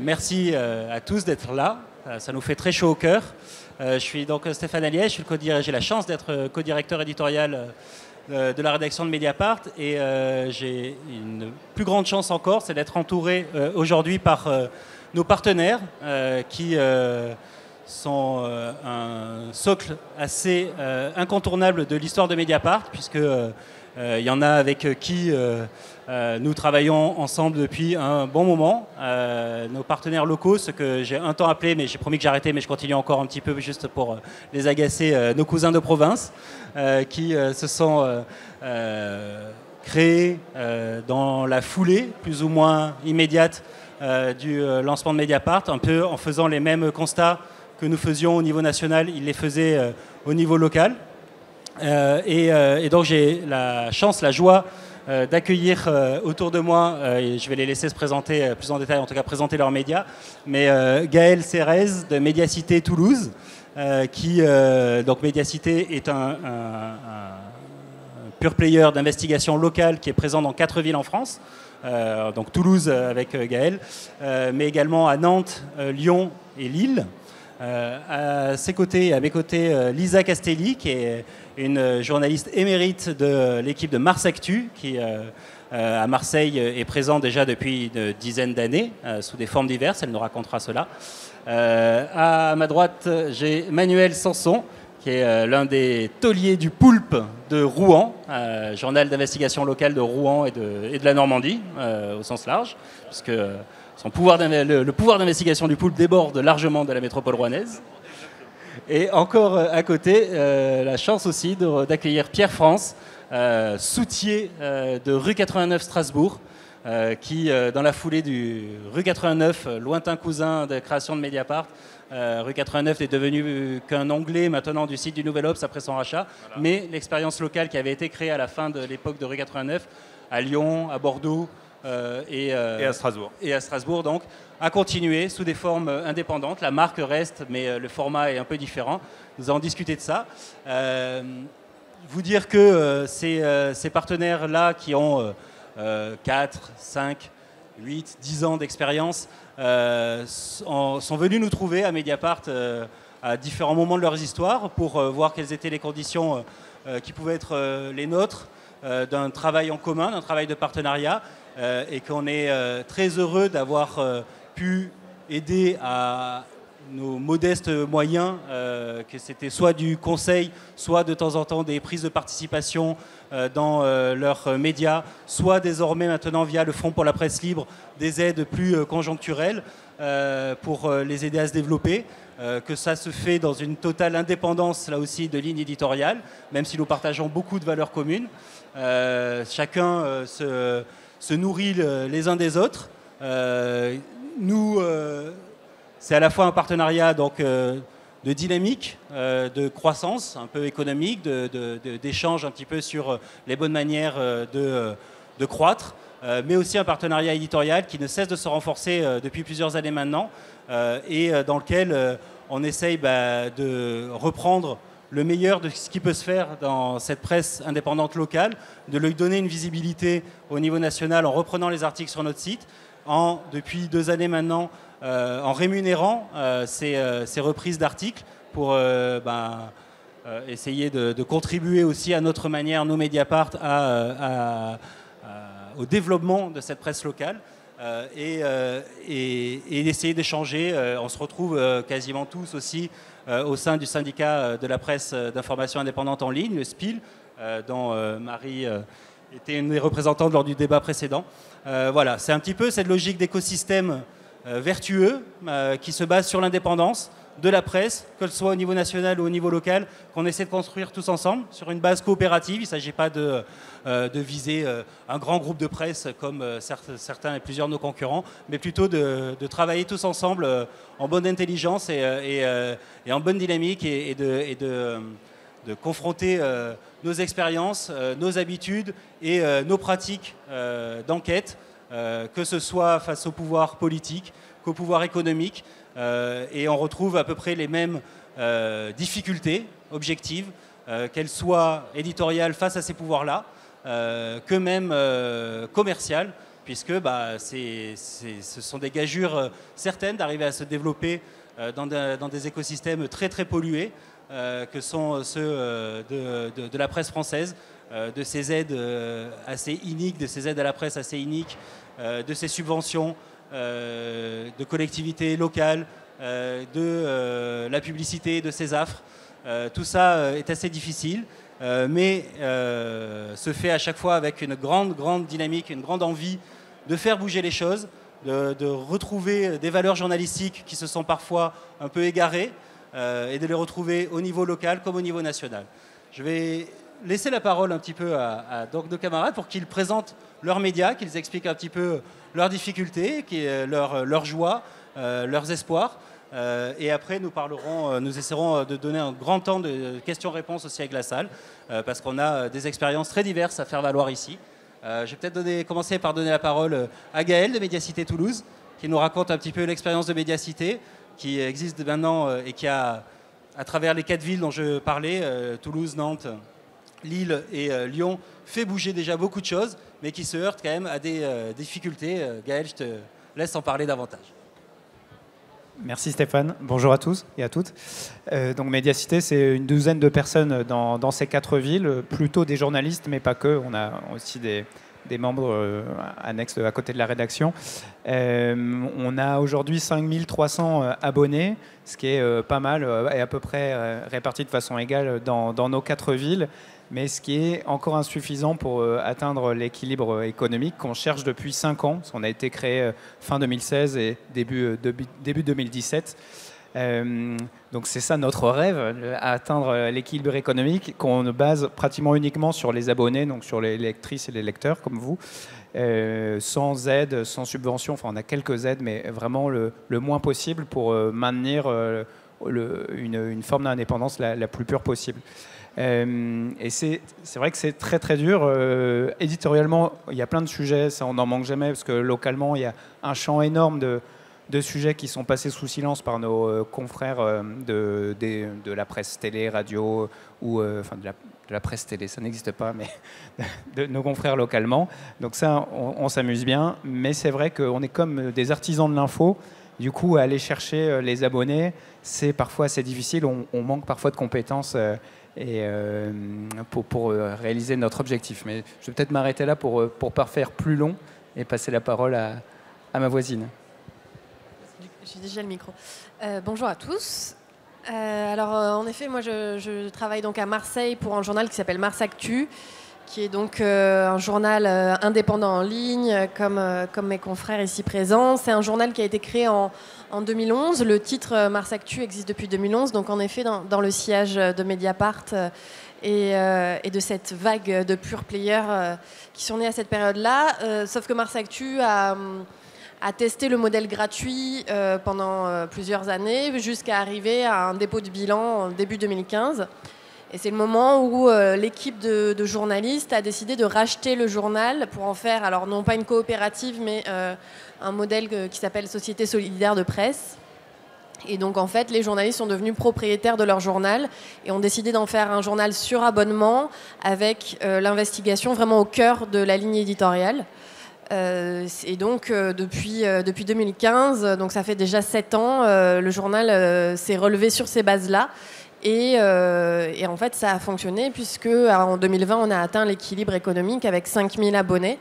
merci à tous d'être là. Ça nous fait très chaud au cœur. Je suis donc Stéphane Alliez, j'ai la chance d'être co-directeur éditorial de la rédaction de Mediapart et j'ai une plus grande chance encore, c'est d'être entouré aujourd'hui par nos partenaires qui sont un socle assez incontournable de l'histoire de Mediapart, puisque il y en a avec qui nous travaillons ensemble depuis un bon moment. Nos partenaires locaux, ce que j'ai un temps appelé, mais j'ai promis que j'arrêtais, mais je continue encore un petit peu juste pour les agacer, nos cousins de province, qui se sont créés dans la foulée, plus ou moins immédiate, du lancement de Mediapart, un peu en faisant les mêmes constats que nous faisions au niveau national, ils les faisaient au niveau local. Et donc j'ai la chance, la joie d'accueillir autour de moi, et je vais les laisser se présenter plus en détail, en tout cas présenter leurs médias, mais Gaël Cérez de Médiacité Toulouse, donc Médiacité est un pure player d'investigation locale qui est présent dans 4 villes en France, donc Toulouse avec Gaël, mais également à Nantes, Lyon et Lille. À ses côtés, à mes côtés, Lisa Castelli, qui est une journaliste émérite de l'équipe de Mars Actu, qui à Marseille est présente déjà depuis une dizaine d'années, sous des formes diverses, elle nous racontera cela. À ma droite, j'ai Manuel Sanson, qui est l'un des tauliers du Poulpe de Rouen, journal d'investigation locale de Rouen et de la Normandie, au sens large, puisque le pouvoir d'investigation du Poulpe déborde largement de la métropole rouennaise. Et encore à côté, la chance aussi d'accueillir Pierre France, soutier de rue 89 Strasbourg, qui, dans la foulée du rue 89, lointain cousin de création de Mediapart, rue 89 n'est devenu qu'un onglet maintenant du site du Nouvel Obs après son rachat, voilà. Mais l'expérience locale qui avait été créée à la fin de l'époque de rue 89, à Lyon, à Bordeaux, et à Strasbourg. Et à Strasbourg, donc, a continué sous des formes indépendantes. La marque reste, mais le format est un peu différent. Nous allons discuter de ça. Vous dire que ces partenaires-là qui ont 4, 5, 8, 10 ans d'expérience sont venus nous trouver à Mediapart à différents moments de leurs histoires pour voir quelles étaient les conditions qui pouvaient être les nôtres d'un travail en commun, d'un travail de partenariat. Et qu'on est très heureux d'avoir pu aider à nos modestes moyens, que c'était soit du conseil, soit de temps en temps des prises de participation dans leurs médias, soit désormais maintenant via le Fonds pour la presse libre, des aides plus conjoncturelles pour les aider à se développer. Que ça se fait dans une totale indépendance, là aussi, de ligne éditoriale, même si nous partageons beaucoup de valeurs communes. Chacun se nourrit les uns des autres. C'est à la fois un partenariat donc, de dynamique, de croissance un peu économique, d'échange un petit peu sur les bonnes manières de croître, mais aussi un partenariat éditorial qui ne cesse de se renforcer depuis plusieurs années maintenant et dans lequel on essaye de reprendre le meilleur de ce qui peut se faire dans cette presse indépendante locale, de lui donner une visibilité au niveau national en reprenant les articles sur notre site, depuis 2 années maintenant, en rémunérant ces reprises d'articles pour essayer de contribuer aussi à notre manière, nous Mediapart, au développement de cette presse locale. Et d'essayer d'échanger. On se retrouve quasiment tous aussi au sein du syndicat de la presse d'information indépendante en ligne, le SPIL, dont Marie était une des représentantes lors du débat précédent. Voilà, c'est un petit peu cette logique d'écosystème vertueux qui se base sur l'indépendance de la presse, que ce soit au niveau national ou au niveau local, qu'on essaie de construire tous ensemble sur une base coopérative. Il ne s'agit pas de viser un grand groupe de presse comme certains et plusieurs de nos concurrents, mais plutôt de travailler tous ensemble en bonne intelligence et en bonne dynamique et de confronter nos expériences, nos habitudes et nos pratiques d'enquête, que ce soit face au pouvoir politique qu'au pouvoir économique. Et on retrouve à peu près les mêmes difficultés objectives, qu'elles soient éditoriales face à ces pouvoirs-là, que même commerciales, puisque ce sont des gageures certaines d'arriver à se développer dans des écosystèmes très très pollués, que sont ceux de la presse française, de ces aides assez iniques, de ces aides à la presse assez iniques, de ces subventions de collectivités locales, de la publicité, de ces affres. Tout ça est assez difficile, mais se fait à chaque fois avec une grande dynamique, une grande envie de faire bouger les choses, de retrouver des valeurs journalistiques qui se sont parfois un peu égarées, et de les retrouver au niveau local comme au niveau national. Je vais laisser la parole un petit peu à nos camarades pour qu'ils présentent leurs médias, qu'ils expliquent un petit peu leurs difficultés, leurs joies, leurs espoirs. Et après, nous essaierons de donner un grand temps de questions-réponses aussi avec la salle, parce qu'on a des expériences très diverses à faire valoir ici. Je vais peut-être commencer par donner la parole à Gaël de Médiacité Toulouse, qui nous raconte un petit peu l'expérience de Médiacité, qui existe maintenant et qui a, à travers les 4 villes dont je parlais, Toulouse, Nantes, Lille et Lyon, fait bouger déjà beaucoup de choses, mais qui se heurte quand même à des difficultés. Gaël, je te laisse en parler davantage. Merci Stéphane. Bonjour à tous et à toutes. Donc Médiacité, c'est une douzaine de personnes dans ces 4 villes, plutôt des journalistes, mais pas que. On a aussi des membres annexes à côté de la rédaction. On a aujourd'hui 5300 abonnés, ce qui est pas mal et à peu près réparti de façon égale dans nos 4 villes, mais ce qui est encore insuffisant pour atteindre l'équilibre économique qu'on cherche depuis 5 ans. On a été créé fin 2016 et début 2017. Donc c'est ça notre rêve, à atteindre l'équilibre économique qu'on base pratiquement uniquement sur les abonnés, donc sur les lectrices et les lecteurs comme vous, sans aide, sans subvention. Enfin, on a quelques aides, mais vraiment le moins possible pour maintenir une forme d'indépendance la plus pure possible. Et c'est vrai que c'est très très dur. Éditorialement, il y a plein de sujets, ça on n'en manque jamais, parce que localement, il y a un champ énorme de sujets qui sont passés sous silence par nos confrères de la presse télé, radio, ou enfin de la presse télé, ça n'existe pas, mais de nos confrères localement. Donc ça, on s'amuse bien, mais c'est vrai qu'on est comme des artisans de l'info. Du coup, aller chercher les abonnés, c'est parfois assez difficile. On manque parfois de compétences pour réaliser notre objectif. Mais je vais peut-être m'arrêter là pour pas faire plus long et passer la parole à ma voisine. J'ai déjà le micro. Bonjour à tous. En effet, moi, je travaille donc à Marseille pour un journal qui s'appelle Mars Actu, qui est donc un journal indépendant en ligne, comme mes confrères ici présents. C'est un journal qui a été créé en 2011. Le titre Mars Actu existe depuis 2011, donc en effet, dans le sillage de Mediapart et de cette vague de pure players qui sont nés à cette période-là. Sauf que Mars Actu a testé le modèle gratuit pendant plusieurs années, jusqu'à arriver à un dépôt de bilan en début 2015. Et c'est le moment où l'équipe de journalistes a décidé de racheter le journal pour en faire, alors non pas une coopérative, mais un modèle qui s'appelle Société solidaire de presse. Et donc en fait, les journalistes sont devenus propriétaires de leur journal et ont décidé d'en faire un journal sur abonnement avec l'investigation vraiment au cœur de la ligne éditoriale. Et donc depuis 2015, donc ça fait déjà 7 ans, le journal s'est relevé sur ces bases-là. Et en fait, ça a fonctionné puisque en 2020, on a atteint l'équilibre économique avec 5000 abonnés.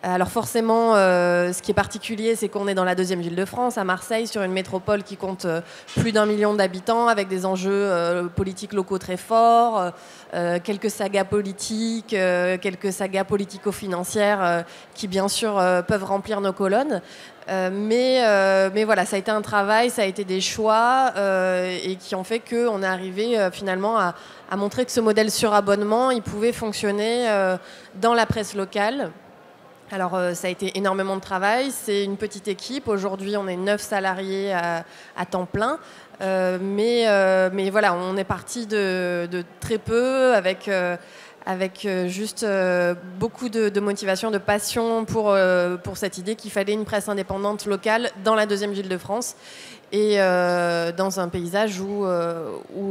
Alors forcément, ce qui est particulier, c'est qu'on est dans la 2e ville de France, à Marseille, sur une métropole qui compte plus d'1 million d'habitants, avec des enjeux politiques locaux très forts, quelques sagas politiques, quelques sagas politico-financières qui, bien sûr, peuvent remplir nos colonnes. Mais voilà, ça a été un travail, ça a été des choix et qui ont fait qu'on est arrivé finalement à montrer que ce modèle sur abonnement, il pouvait fonctionner dans la presse locale. Alors ça a été énormément de travail, c'est une petite équipe, aujourd'hui on est 9 salariés à temps plein, mais voilà, on est parti de très peu avec juste beaucoup de motivation, de passion pour cette idée qu'il fallait une presse indépendante locale dans la 2e ville de France et dans un paysage où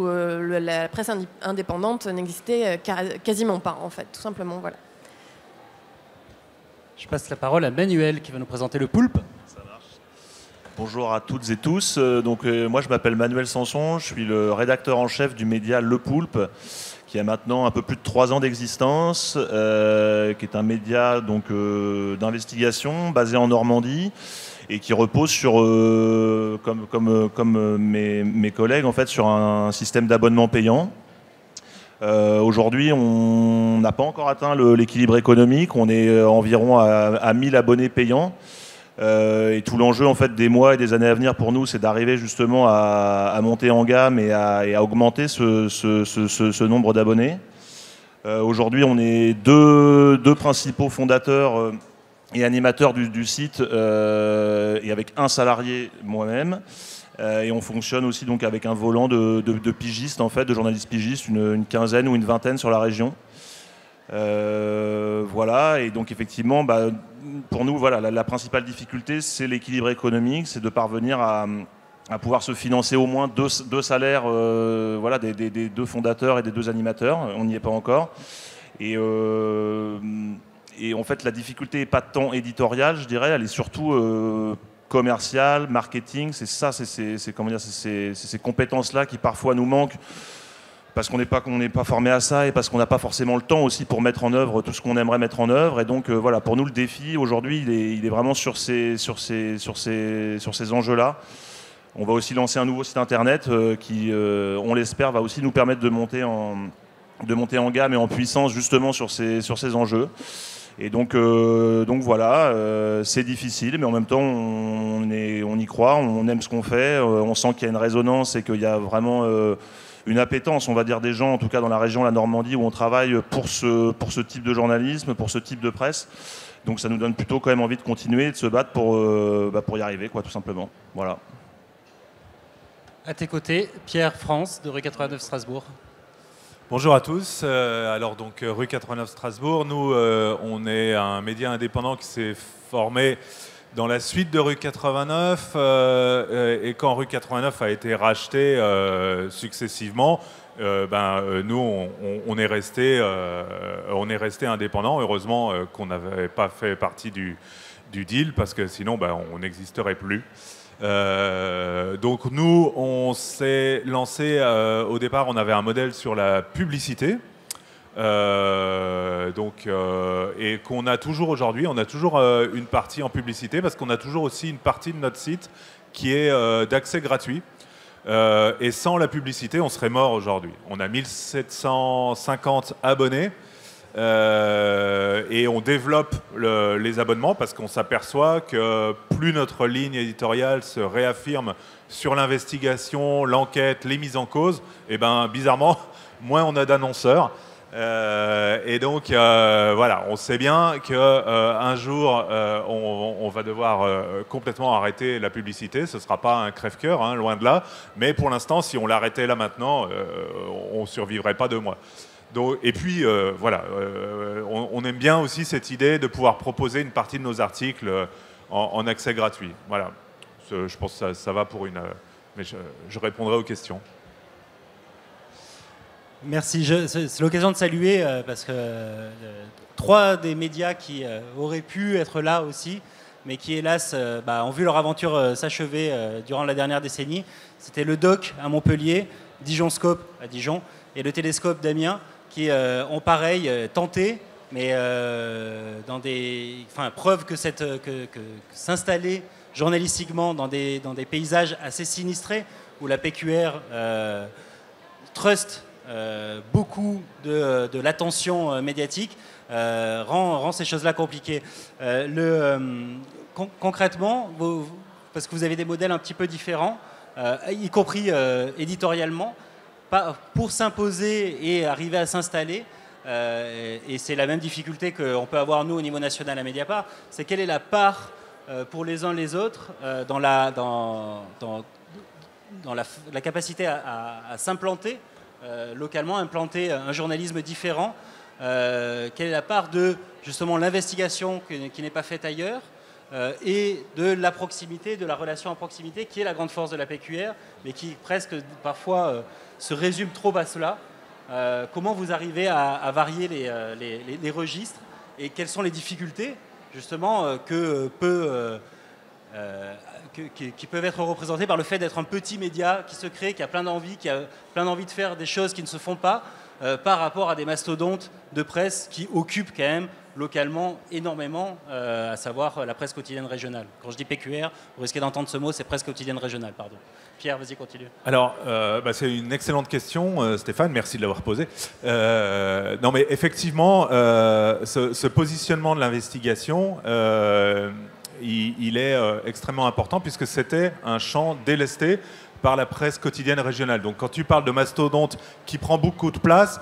la presse indépendante n'existait quasiment pas, en fait, tout simplement, voilà. Je passe la parole à Manuel qui va nous présenter le Poulpe. Ça marche. Bonjour à toutes et tous. Moi, je m'appelle Manuel Sanson. Je suis le rédacteur en chef du média Le Poulpe, qui a maintenant un peu plus de 3 ans d'existence, qui est un média d'investigation basé en Normandie et qui repose sur, comme mes collègues, en fait, sur un système d'abonnement payant. Aujourd'hui, on n'a pas encore atteint l'équilibre économique. On est environ à 1000 abonnés payants. Et tout l'enjeu en fait, des mois et des années à venir pour nous, c'est d'arriver justement à monter en gamme et à augmenter ce nombre d'abonnés. Aujourd'hui, on est deux principaux fondateurs et animateurs du site, et avec un salarié, moi-même. Et on fonctionne aussi donc avec un volant de pigistes, en fait, de journalistes pigistes, une quinzaine ou une vingtaine sur la région. Voilà, et donc effectivement, pour nous, voilà, la principale difficulté, c'est l'équilibre économique, c'est de parvenir à pouvoir se financer au moins deux salaires, voilà, des 2 fondateurs et des 2 animateurs. On n'y est pas encore. Et en fait, la difficulté n'est pas tant éditoriale, je dirais, elle est surtout commerciale, marketing. C'est ça, c'est ces compétences-là qui parfois nous manquent, parce qu'on n'est pas formé à ça et parce qu'on n'a pas forcément le temps aussi pour mettre en œuvre tout ce qu'on aimerait mettre en œuvre. Et donc voilà, pour nous le défi aujourd'hui, il est vraiment sur ces enjeux-là. On va aussi lancer un nouveau site internet qui, on l'espère, va aussi nous permettre de monter en gamme et en puissance justement sur ces enjeux. Et donc voilà, c'est difficile, mais en même temps on y croit, on aime ce qu'on fait, on sent qu'il y a une résonance et qu'il y a vraiment une appétence, on va dire, des gens, en tout cas dans la région, la Normandie, où on travaille pour ce type de journalisme, pour ce type de presse. Donc ça nous donne plutôt quand même envie de continuer et de se battre pour y arriver, quoi, tout simplement. Voilà. À tes côtés, Pierre France, de rue 89 Strasbourg. Bonjour à tous. Alors donc rue 89 Strasbourg, nous on est un média indépendant qui s'est formé dans la suite de rue 89 et quand rue 89 a été rachetée successivement, nous on est resté indépendant. Heureusement qu'on n'avait pas fait partie du deal, parce que sinon on n'existerait plus. Donc nous, on s'est lancé, au départ, on avait un modèle sur la publicité, et qu'on a toujours aujourd'hui. On a toujours une partie en publicité, parce qu'on a toujours aussi une partie de notre site qui est d'accès gratuit. Et sans la publicité, on serait mort aujourd'hui. On a 1750 abonnés. Et on développe les abonnements, parce qu'on s'aperçoit que plus notre ligne éditoriale se réaffirme sur l'investigation, l'enquête, les mises en cause, et bizarrement, moins on a d'annonceurs. Et donc, voilà, on sait bien qu'un jour, on va devoir complètement arrêter la publicité. Ce ne sera pas un crève-cœur, hein, loin de là. Mais pour l'instant, si on l'arrêtait là maintenant, on ne survivrait pas 2 mois. Donc, et puis, voilà, on aime bien aussi cette idée de pouvoir proposer une partie de nos articles en accès gratuit. Voilà, je pense que ça va pour une... mais je répondrai aux questions. Merci. C'est l'occasion de saluer, parce que 3 des médias qui auraient pu être là aussi, mais qui, hélas, ont vu leur aventure s'achever durant la dernière décennie. C'était le DOC à Montpellier, Dijonscope à Dijon et le Télescope d'Amiens, qui ont pareil tenté, mais preuve que s'installer journalistiquement dans des paysages assez sinistrés, où la PQR trust beaucoup de l'attention médiatique, rend ces choses-là compliquées. Concrètement, parce que vous avez des modèles un petit peu différents, y compris éditorialement, pour s'imposer et arriver à s'installer, et c'est la même difficulté qu'on peut avoir nous au niveau national à Mediapart, c'est quelle est la part pour les uns les autres dans la capacité à s'implanter localement, implanter un journalisme différent. Quelle est la part de justement l'investigation qui n'est pas faite ailleurs, et de la proximité, de la relation en proximité, qui est la grande force de la PQR, mais qui presque parfois se résume trop à cela. Comment vous arrivez à varier les registres, et quelles sont les difficultés justement, qui peuvent être représentés par le fait d'être un petit média qui se crée, qui a plein d'envie de faire des choses qui ne se font pas, par rapport à des mastodontes de presse qui occupent quand même localement énormément, à savoir la presse quotidienne régionale. Quand je dis PQR, vous risquez d'entendre ce mot, c'est presse quotidienne régionale, pardon. Pierre, vas-y, continue. Alors, c'est une excellente question, Stéphane, merci de l'avoir posée. Non, mais effectivement, ce positionnement de l'investigation, il est extrêmement important puisque c'était un champ délesté par la presse quotidienne régionale. Donc quand tu parles de mastodonte qui prend beaucoup de place,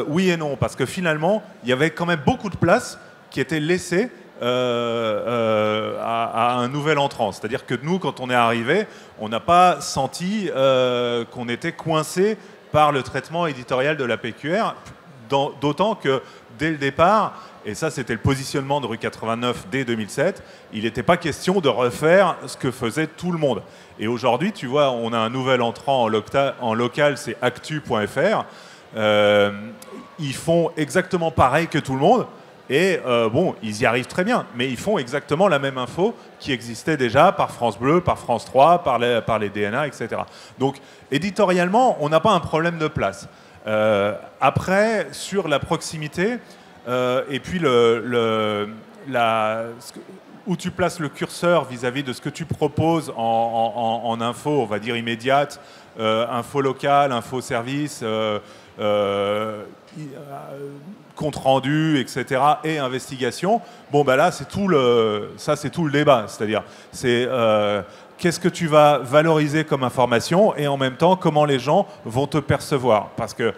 oui et non, parce que finalement, il y avait quand même beaucoup de place qui était laissée à un nouvel entrant. C'est-à-dire que nous, quand on est arrivé, on n'a pas senti qu'on était coincé par le traitement éditorial de la PQR, d'autant que dès le départ, et ça c'était le positionnement de Rue 89 dès 2007, il n'était pas question de refaire ce que faisait tout le monde. Et aujourd'hui, tu vois, on a un nouvel entrant en local, c'est actu.fr. Ils font exactement pareil que tout le monde. Et ils y arrivent très bien, mais ils font exactement la même info qui existait déjà par France Bleu, par France 3, par les DNA, etc. Donc, éditorialement, on n'a pas un problème de place. Après, sur la proximité, et puis où tu places le curseur vis-à-vis de ce que tu proposes en info, on va dire immédiate, info locale, info service, compte rendu, etc., et investigation. Bon, là, c'est tout le débat. C'est-à-dire, qu'est-ce que tu vas valoriser comme information et en même temps, comment les gens vont te percevoir. Parce que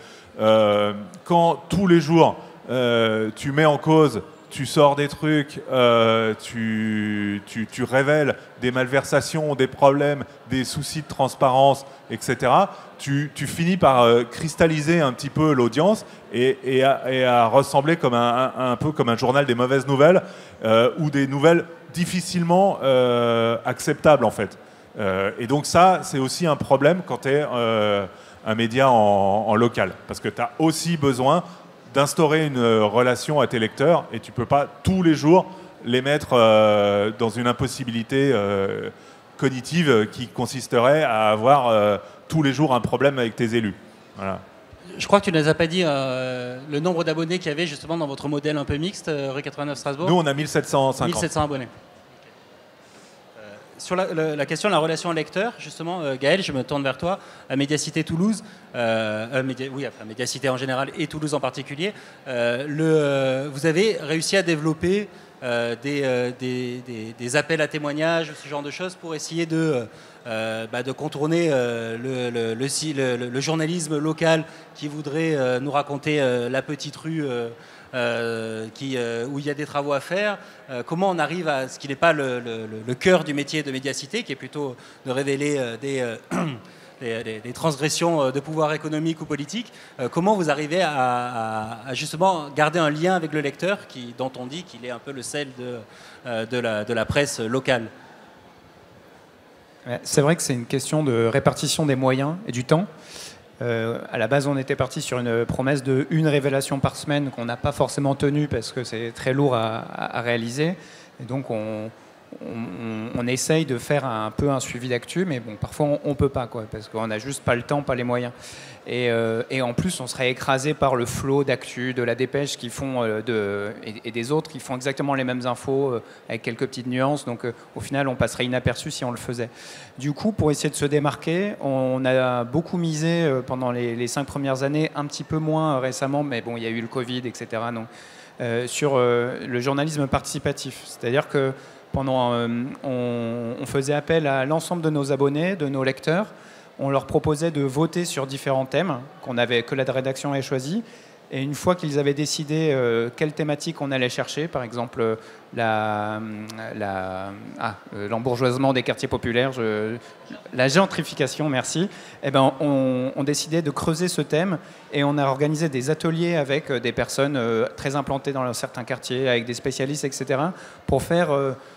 quand tous les jours, tu mets en cause, tu sors des trucs, tu révèles des malversations, des problèmes, des soucis de transparence, etc., tu finis par cristalliser un petit peu l'audience et à ressembler comme un peu comme un journal des mauvaises nouvelles ou des nouvelles difficilement acceptables, en fait. Et donc ça, c'est aussi un problème quand tu es un média en local, parce que tu as aussi besoin d'instaurer une relation à tes lecteurs et tu ne peux pas tous les jours les mettre dans une impossibilité cognitive qui consisterait à avoir tous les jours un problème avec tes élus. Voilà. Je crois que tu ne nous as pas dit le nombre d'abonnés qu'il y avait justement dans votre modèle un peu mixte, Rue 89 Strasbourg. Nous, on a 1750. 1700 abonnés. Sur la question de la relation lecteur, justement, Gaël, je me tourne vers toi. À Médiacité Toulouse, Médiacité en général et Toulouse en particulier, vous avez réussi à développer des appels à témoignages, ce genre de choses, pour essayer de contourner le journalisme local qui voudrait nous raconter la petite rue où il y a des travaux à faire. Comment on arrive à ce qui n'est pas le cœur du métier de médiacité, qui est plutôt de révéler des transgressions de pouvoir économique ou politique. Comment vous arrivez à justement garder un lien avec le lecteur dont on dit qu'il est un peu le sel de la presse locale? C'est vrai que c'est une question de répartition des moyens et du temps. À la base, on était parti sur une promesse de une révélation par semaine qu'on n'a pas forcément tenue parce que c'est très lourd à réaliser. Et donc, on essaye de faire un peu un suivi d'actu, mais bon, parfois on peut pas, parce qu'on n'a juste pas le temps, pas les moyens. Et en plus, on serait écrasé par le flot d'actu de la Dépêche et des autres qui font exactement les mêmes infos avec quelques petites nuances. Donc au final, on passerait inaperçu si on le faisait. Du coup, pour essayer de se démarquer, on a beaucoup misé pendant les 5 premières années, un petit peu moins récemment, mais bon, il y a eu le Covid, etc. Donc, sur le journalisme participatif. C'est-à-dire que on faisait appel à l'ensemble de nos abonnés, de nos lecteurs. On leur proposait de voter sur différents thèmes que la rédaction avait choisis. Et une fois qu'ils avaient décidé quelle thématique on allait chercher, par exemple l'embourgeoisement des quartiers populaires, la gentrification, merci, on décidait de creuser ce thème et on a organisé des ateliers avec des personnes très implantées dans certains quartiers, avec des spécialistes, etc., pour faire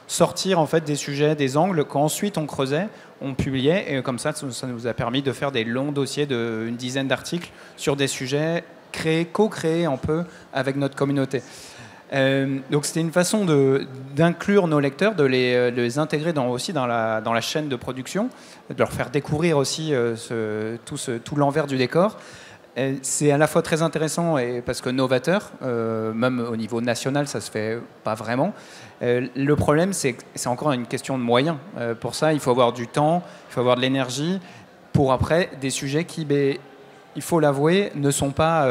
sortir en fait des sujets, des angles qu'ensuite on creusait, on publiait, et comme ça nous a permis de faire des longs dossiers d'une dizaine d'articles sur des sujets co-créés un peu avec notre communauté. Donc c'était une façon d'inclure nos lecteurs, de les intégrer aussi dans la chaîne de production, de leur faire découvrir aussi tout l'envers du décor. C'est à la fois très intéressant parce que novateur, même au niveau national, ça se fait pas vraiment. Le problème, c'est que c'est encore une question de moyens. Pour ça, il faut avoir du temps, il faut avoir de l'énergie pour après des sujets qui, il faut l'avouer, ne sont pas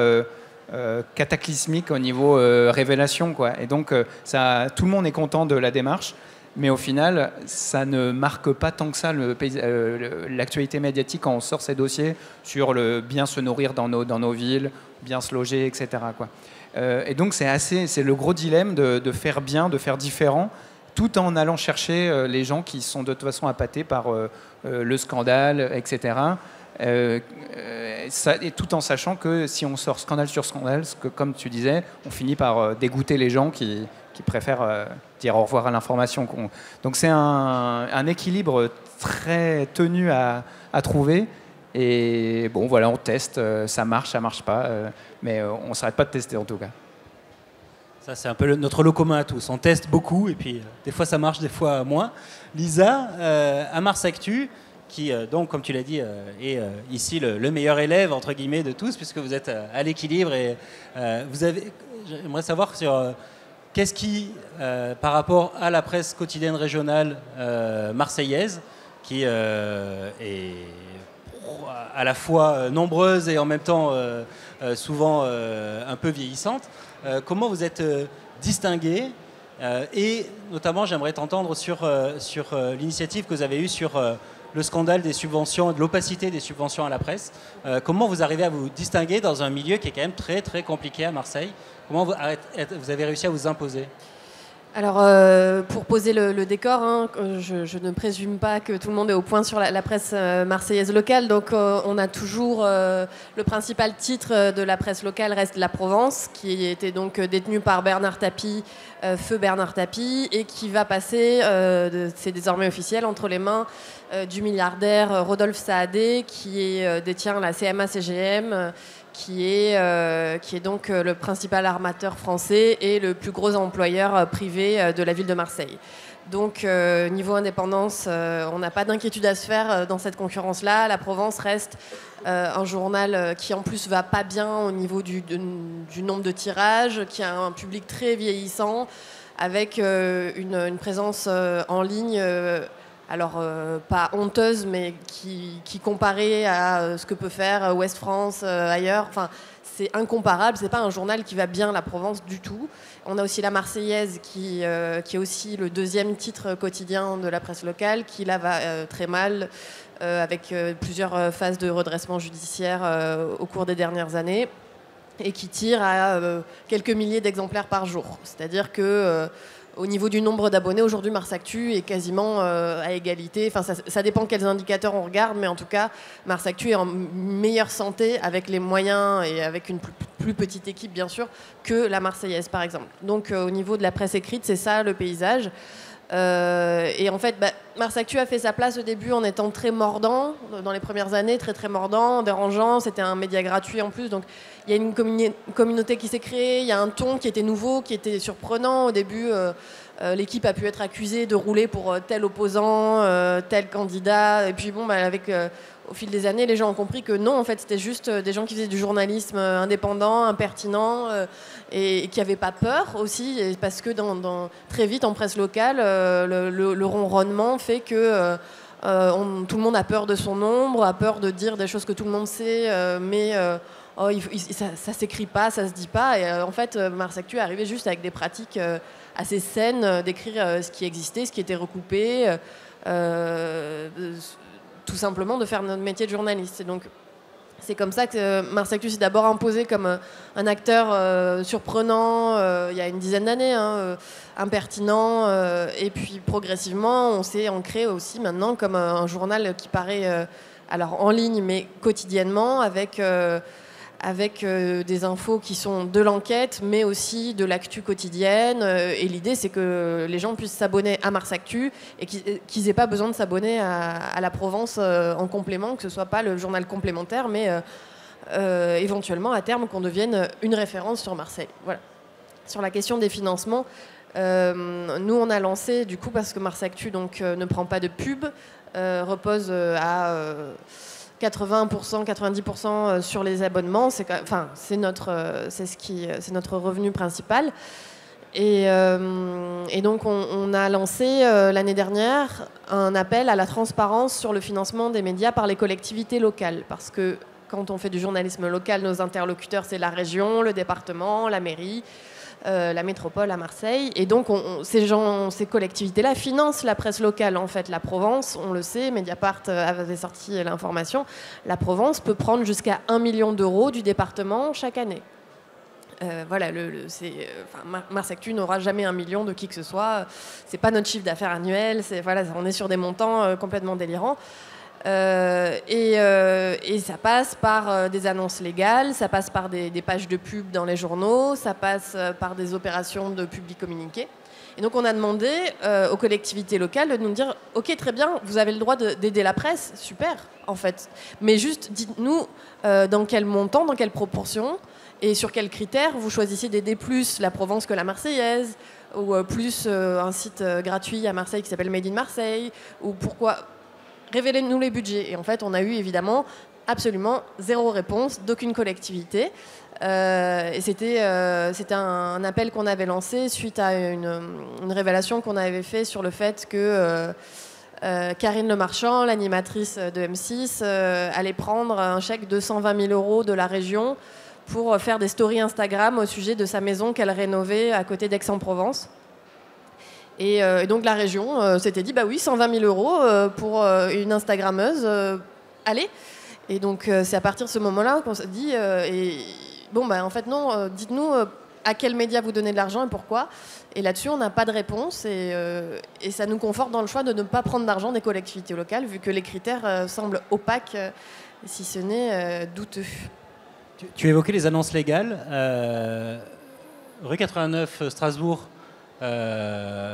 cataclysmiques au niveau révélation, quoi. Et donc, tout le monde est content de la démarche. Mais au final, ça ne marque pas tant que ça l'actualité médiatique quand on sort ces dossiers sur le bien se nourrir dans nos villes, bien se loger, etc., quoi. Et donc c'est le gros dilemme de faire bien, de faire différent, tout en allant chercher les gens qui sont de toute façon appâtés par le scandale, etc. Et tout en sachant que si on sort scandale sur scandale, comme tu disais, on finit par dégoûter les gens qui préfèrent dire au revoir à l'information. Donc c'est un équilibre très tenu à trouver. Et bon, voilà, on teste, ça marche pas, mais on ne s'arrête pas de tester en tout cas. Ça, c'est un peu notre lot commun à tous. On teste beaucoup et puis des fois ça marche, des fois moins. Lisa, à Mars Actu, qui, donc, comme tu l'as dit, est ici le meilleur élève, entre guillemets, de tous, puisque vous êtes à l'équilibre. Et j'aimerais savoir sur qu'est-ce qui, par rapport à la presse quotidienne régionale marseillaise, qui est à la fois nombreuse et en même temps souvent un peu vieillissante, comment vous êtes distingué et notamment j'aimerais t'entendre sur l'initiative que vous avez eue sur le scandale des subventions, de l'opacité des subventions à la presse. Comment vous arrivez à vous distinguer dans un milieu qui est quand même très très compliqué à Marseille? Comment vous avez réussi à vous imposer? Alors, pour poser le décor, hein, je ne présume pas que tout le monde est au point sur la presse marseillaise locale. Donc, on a toujours le principal titre de la presse locale reste La Provence, qui était donc détenu par Bernard Tapie, feu Bernard Tapie, et qui va passer, c'est désormais officiel, entre les mains du milliardaire Rodolphe Saadé, qui détient la CMA-CGM. Qui est donc le principal armateur français et le plus gros employeur privé de la ville de Marseille. Donc, niveau indépendance, on n'a pas d'inquiétude à se faire dans cette concurrence-là. La Provence reste un journal qui, en plus, va pas bien au niveau du nombre de tirages, qui a un public très vieillissant, avec une présence en ligne... alors, pas honteuse, mais qui comparée à ce que peut faire Ouest France, ailleurs, enfin, c'est incomparable. C'est pas un journal qui va bien, La Provence, du tout. On a aussi La Marseillaise, qui est aussi le deuxième titre quotidien de la presse locale, qui là va très mal, avec plusieurs phases de redressement judiciaire au cours des dernières années, et qui tire à quelques milliers d'exemplaires par jour. C'est-à-dire que... au niveau du nombre d'abonnés, aujourd'hui, Mars Actu est quasiment à égalité. Enfin, ça dépend quels indicateurs on regarde, mais en tout cas, Mars Actu est en meilleure santé avec les moyens et avec une plus petite équipe, bien sûr, que la Marseillaise, par exemple. Donc, au niveau de la presse écrite, c'est ça le paysage. Et en fait, Mars Actu a fait sa place au début en étant très mordant, dans les premières années, très très mordant, dérangeant. C'était un média gratuit en plus, donc il y a une communauté qui s'est créée, il y a un ton qui était nouveau, qui était surprenant. Au début, l'équipe a pu être accusée de rouler pour tel opposant, tel candidat. Et puis bon, au fil des années, les gens ont compris que non, en fait, c'était juste des gens qui faisaient du journalisme indépendant, impertinent, et qui n'avaient pas peur aussi, parce que très vite, en presse locale, le ronronnement fait que tout le monde a peur de son ombre, a peur de dire des choses que tout le monde sait, mais ça s'écrit pas, ça se dit pas. Et en fait, Mars Actu est arrivé juste avec des pratiques assez saines, d'écrire ce qui existait, ce qui était recoupé, tout simplement de faire notre métier de journaliste. Et donc, c'est comme ça que Mars Actu s'est d'abord imposé comme un acteur surprenant il y a une dizaine d'années, impertinent, et puis progressivement, on s'est ancré aussi maintenant comme un journal qui paraît alors en ligne, mais quotidiennement, avec des infos qui sont de l'enquête, mais aussi de l'actu quotidienne. Et l'idée, c'est que les gens puissent s'abonner à Mars Actu et qu'ils n'aient pas besoin de s'abonner à La Provence en complément, que ce ne soit pas le journal complémentaire, mais éventuellement, à terme, qu'on devienne une référence sur Marseille. Voilà. sur la question des financements, nous, on a lancé, du coup, parce que Mars Actu donc, ne prend pas de pub, repose à 80%, 90% sur les abonnements. C'est notre revenu principal. Et donc, on a lancé l'année dernière un appel à la transparence sur le financement des médias par les collectivités locales. Parce que quand on fait du journalisme local, nos interlocuteurs, c'est la région, le département, la mairie, la métropole à Marseille. Et donc, ces collectivités-là financent la presse locale. En fait, la Provence, on le sait, Mediapart avait sorti l'information, la Provence peut prendre jusqu'à 1 million d'euros du département chaque année. Voilà, Mars Actu n'aura jamais 1 million de qui que ce soit. C'est pas notre chiffre d'affaires annuel. Voilà, on est sur des montants complètement délirants. Et ça passe par des annonces légales, ça passe par des pages de pub dans les journaux, ça passe par des opérations de public communiqué. Et donc on a demandé aux collectivités locales de nous dire « Ok, très bien, vous avez le droit d'aider la presse, super, en fait. Mais juste dites-nous dans quel montant, dans quelle proportion et sur quels critères vous choisissez d'aider plus la Provence que la Marseillaise ou plus un site gratuit à Marseille qui s'appelle Made in Marseille ou pourquoi... Révélez-nous les budgets. » Et en fait, on a eu évidemment absolument zéro réponse d'aucune collectivité. Et c'était un appel qu'on avait lancé suite à une révélation qu'on avait fait sur le fait que Karine Le Marchand, l'animatrice de M6, allait prendre un chèque de 120 000 euros de la région pour faire des stories Instagram au sujet de sa maison qu'elle rénovait à côté d'Aix-en-Provence. Et donc la région s'était dit, bah oui, 120 000 euros pour une Instagrammeuse, allez. Et donc c'est à partir de ce moment-là qu'on s'est dit, en fait non, dites-nous à quel média vous donnez de l'argent et pourquoi. Et là-dessus, on n'a pas de réponse et ça nous conforte dans le choix de ne pas prendre d'argent des collectivités locales, vu que les critères semblent opaques, si ce n'est douteux. Tu évoquais les annonces légales. Rue 89 Strasbourg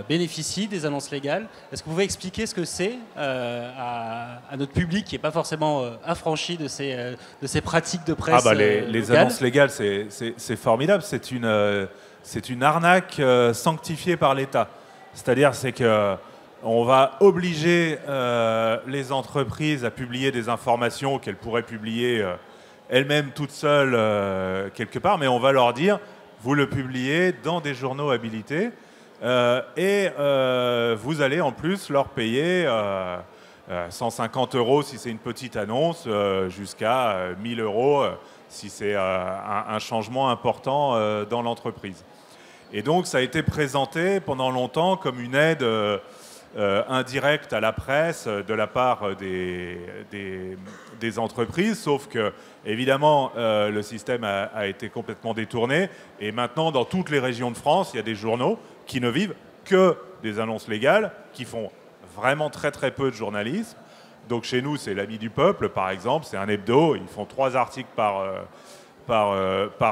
bénéficie des annonces légales. Est-ce que vous pouvez expliquer ce que c'est à notre public qui n'est pas forcément affranchi de ces pratiques de presse les annonces légales, c'est formidable. C'est une arnaque sanctifiée par l'État. C'est-à-dire qu'on va obliger les entreprises à publier des informations qu'elles pourraient publier elles-mêmes toutes seules quelque part, mais on va leur dire, vous le publiez dans des journaux habilités. Et vous allez en plus leur payer 150 € si c'est une petite annonce, jusqu'à 1 000 € si c'est un changement important dans l'entreprise. Et donc ça a été présenté pendant longtemps comme une aide indirecte à la presse de la part des entreprises, sauf que évidemment le système a été complètement détourné et maintenant dans toutes les régions de France il y a des journaux qui ne vivent que des annonces légales, qui font vraiment très très peu de journalisme. Donc chez nous, c'est l'Ami du Peuple, par exemple, c'est un hebdo, ils font 3 articles par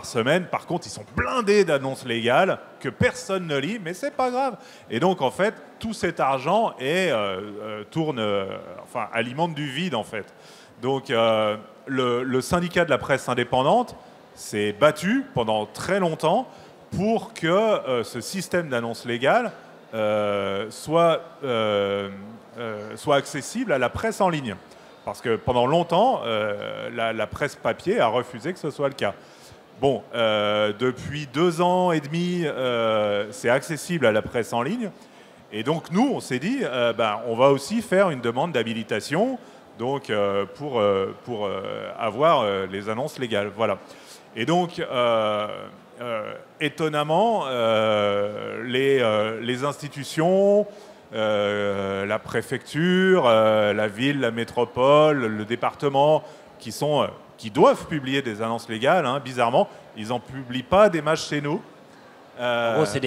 semaine. Par contre, ils sont blindés d'annonces légales que personne ne lit, mais c'est pas grave. Et donc, en fait, tout cet argent alimente du vide, en fait. Donc, le syndicat de la presse indépendante s'est battu pendant très longtemps pour que ce système d'annonces légales soit accessible à la presse en ligne. Parce que pendant longtemps, la presse papier a refusé que ce soit le cas. Bon, depuis 2 ans et demi, c'est accessible à la presse en ligne. Et donc nous, on s'est dit, on va aussi faire une demande d'habilitation donc, pour avoir les annonces légales. Voilà. Et donc... étonnamment, les institutions, la préfecture, la ville, la métropole, le département, qui doivent publier des annonces légales, hein, bizarrement, ils n'en publient pas des masses chez nous. En gros, c'est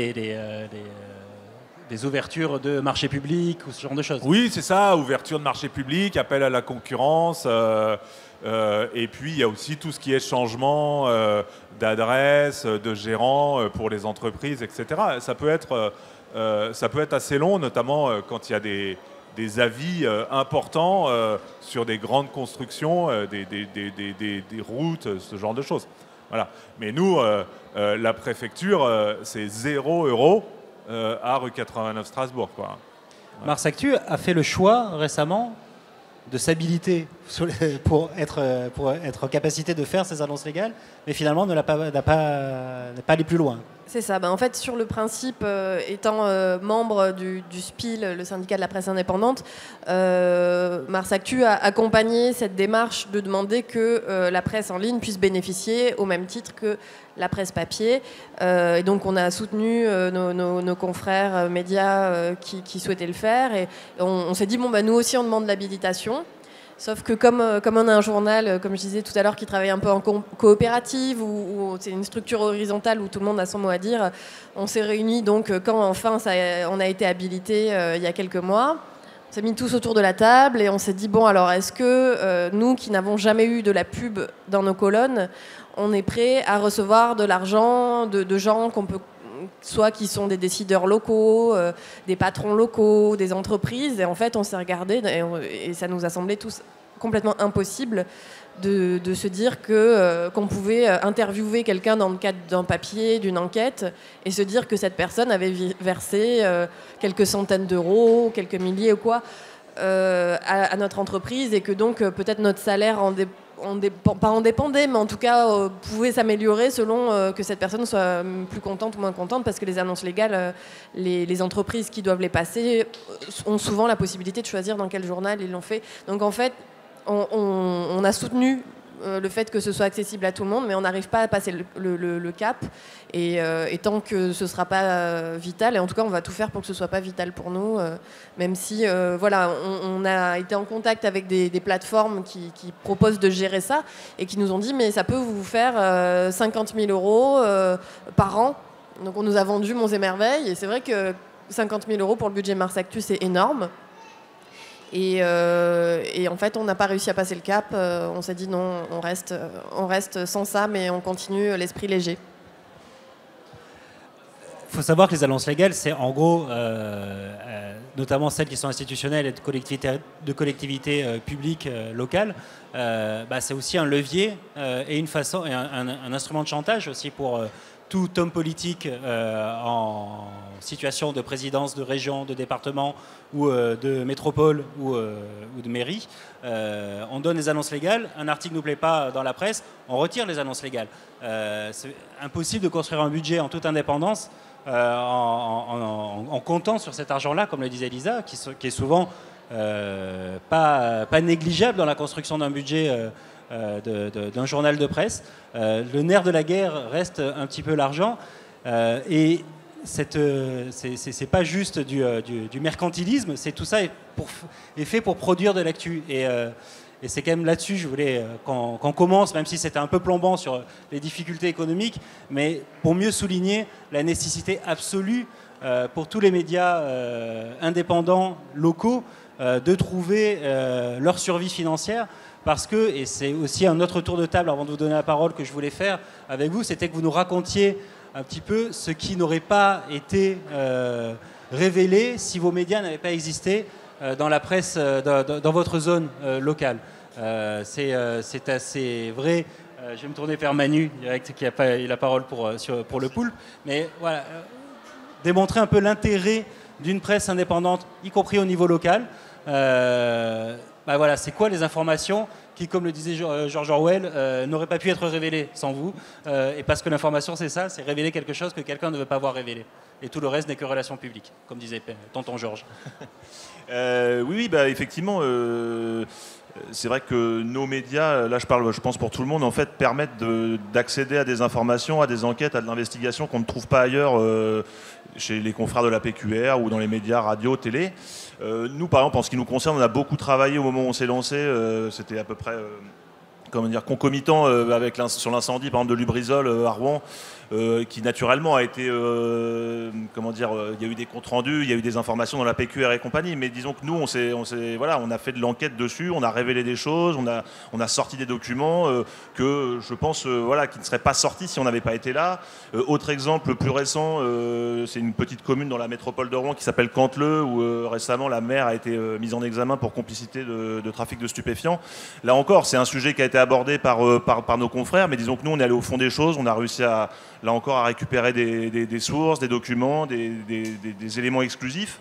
des ouvertures de marché public ou ce genre de choses. Oui, c'est ça, ouverture de marché public, appel à la concurrence. Et puis, il y a aussi tout ce qui est changement d'adresse, de gérant pour les entreprises, etc. Ça peut être assez long, notamment quand il y a des avis importants sur des grandes constructions, des routes, ce genre de choses. Voilà. Mais nous, la préfecture, c'est 0 € à rue 89 Strasbourg, quoi. Mars Actu a fait le choix récemment de s'habiliter pour être en capacité de faire ces annonces légales, mais finalement n'est pas allé plus loin. C'est ça. En fait, sur le principe, étant membre du SPIL, le syndicat de la presse indépendante, Mars Actu a accompagné cette démarche de demander que la presse en ligne puisse bénéficier au même titre que la presse papier. Et donc, on a soutenu nos confrères médias qui souhaitaient le faire. Et on s'est dit, nous aussi, on demande l'habilitation. Sauf que comme on a un journal, comme je disais tout à l'heure, qui travaille un peu en coopérative, où c'est une structure horizontale où tout le monde a son mot à dire, on s'est réunis donc quand enfin on a été habilité il y a quelques mois. On s'est mis tous autour de la table et on s'est dit, alors est-ce que nous qui n'avons jamais eu de la pub dans nos colonnes, on est prêt à recevoir de l'argent de gens qu'on peut... soit qui sont des décideurs locaux, des patrons locaux, des entreprises. Et en fait, on s'est regardé et ça nous a semblé tous complètement impossible de se dire qu'on pouvait interviewer quelqu'un dans le cadre d'un papier, d'une enquête, et se dire que cette personne avait versé quelques centaines d'euros, quelques milliers ou quoi, à notre entreprise, et que donc peut-être notre salaire pas en dépendait, mais en tout cas pouvait s'améliorer selon que cette personne soit plus contente ou moins contente, parce que les annonces légales, les entreprises qui doivent les passer ont souvent la possibilité de choisir dans quel journal ils l'ont fait. Donc en fait, on a soutenu le fait que ce soit accessible à tout le monde, mais on n'arrive pas à passer le cap. Et tant que ce ne sera pas vital, et en tout cas on va tout faire pour que ce ne soit pas vital pour nous, même si on a été en contact avec des plateformes qui proposent de gérer ça et qui nous ont dit mais ça peut vous faire 50 000 € par an. Donc on nous a vendu Monts et Merveilles, et c'est vrai que 50 000 € pour le budget Mars Actu, c'est énorme. Et en fait, on n'a pas réussi à passer le cap. On s'est dit non, on reste sans ça, mais on continue l'esprit léger. Il faut savoir que les annonces légales, c'est en gros, notamment celles qui sont institutionnelles et de collectivités publiques locales, c'est aussi un levier et une façon, et un instrument de chantage aussi pour tout homme politique en situation de présidence de région, de département ou de métropole ou de mairie. On donne les annonces légales, un article ne nous plaît pas dans la presse, on retire les annonces légales. C'est impossible de construire un budget en toute indépendance en comptant sur cet argent-là, comme le disait Lisa, qui est souvent pas négligeable dans la construction d'un budget d'un journal de presse. Le nerf de la guerre reste un petit peu l'argent, et c'est pas juste du mercantilisme, tout ça est fait pour produire de l'actu, et c'est quand même là-dessus je voulais qu'on commence, même si c'était un peu plombant sur les difficultés économiques, mais pour mieux souligner la nécessité absolue pour tous les médias indépendants locaux de trouver leur survie financière. Parce que, et c'est aussi un autre tour de table avant de vous donner la parole que je voulais faire avec vous, c'était que vous nous racontiez un petit peu ce qui n'aurait pas été révélé si vos médias n'avaient pas existé dans la presse, dans votre zone locale. C'est assez vrai. Je vais me tourner vers Manu, direct, qui a pas eu la parole pour le poulpe. Mais voilà, démontrer un peu l'intérêt d'une presse indépendante, y compris au niveau local. Voilà, c'est quoi les informations qui, comme le disait George Orwell, n'auraient pas pu être révélées sans vous, et parce que l'information, c'est ça, c'est révéler quelque chose que quelqu'un ne veut pas voir révélé. Et tout le reste n'est que relation publique, comme disait tonton Georges. Oui, effectivement, c'est vrai que nos médias, là je pense pour tout le monde, en fait, permettent d'accéder à des informations, à des enquêtes, à de l'investigation qu'on ne trouve pas ailleurs chez les confrères de la PQR ou dans les médias radio, télé. Nous, par exemple, en ce qui nous concerne, on a beaucoup travaillé au moment où on s'est lancé. C'était à peu près concomitant sur l'incendie, par exemple, de Lubrizol à Rouen, qui naturellement a été, il y a eu des comptes rendus, il y a eu des informations dans la PQR et compagnie, mais disons que nous, on a fait de l'enquête dessus, on a révélé des choses, on a sorti des documents que je pense, qui ne seraient pas sortis si on n'avait pas été là. Autre exemple plus récent, c'est une petite commune dans la métropole de Rouen qui s'appelle Canteleu, où récemment la maire a été mise en examen pour complicité de trafic de stupéfiants. Là encore, c'est un sujet qui a été été abordé par nos confrères, mais disons que nous, on est allé au fond des choses. On a réussi là encore à récupérer des sources, des documents, des éléments exclusifs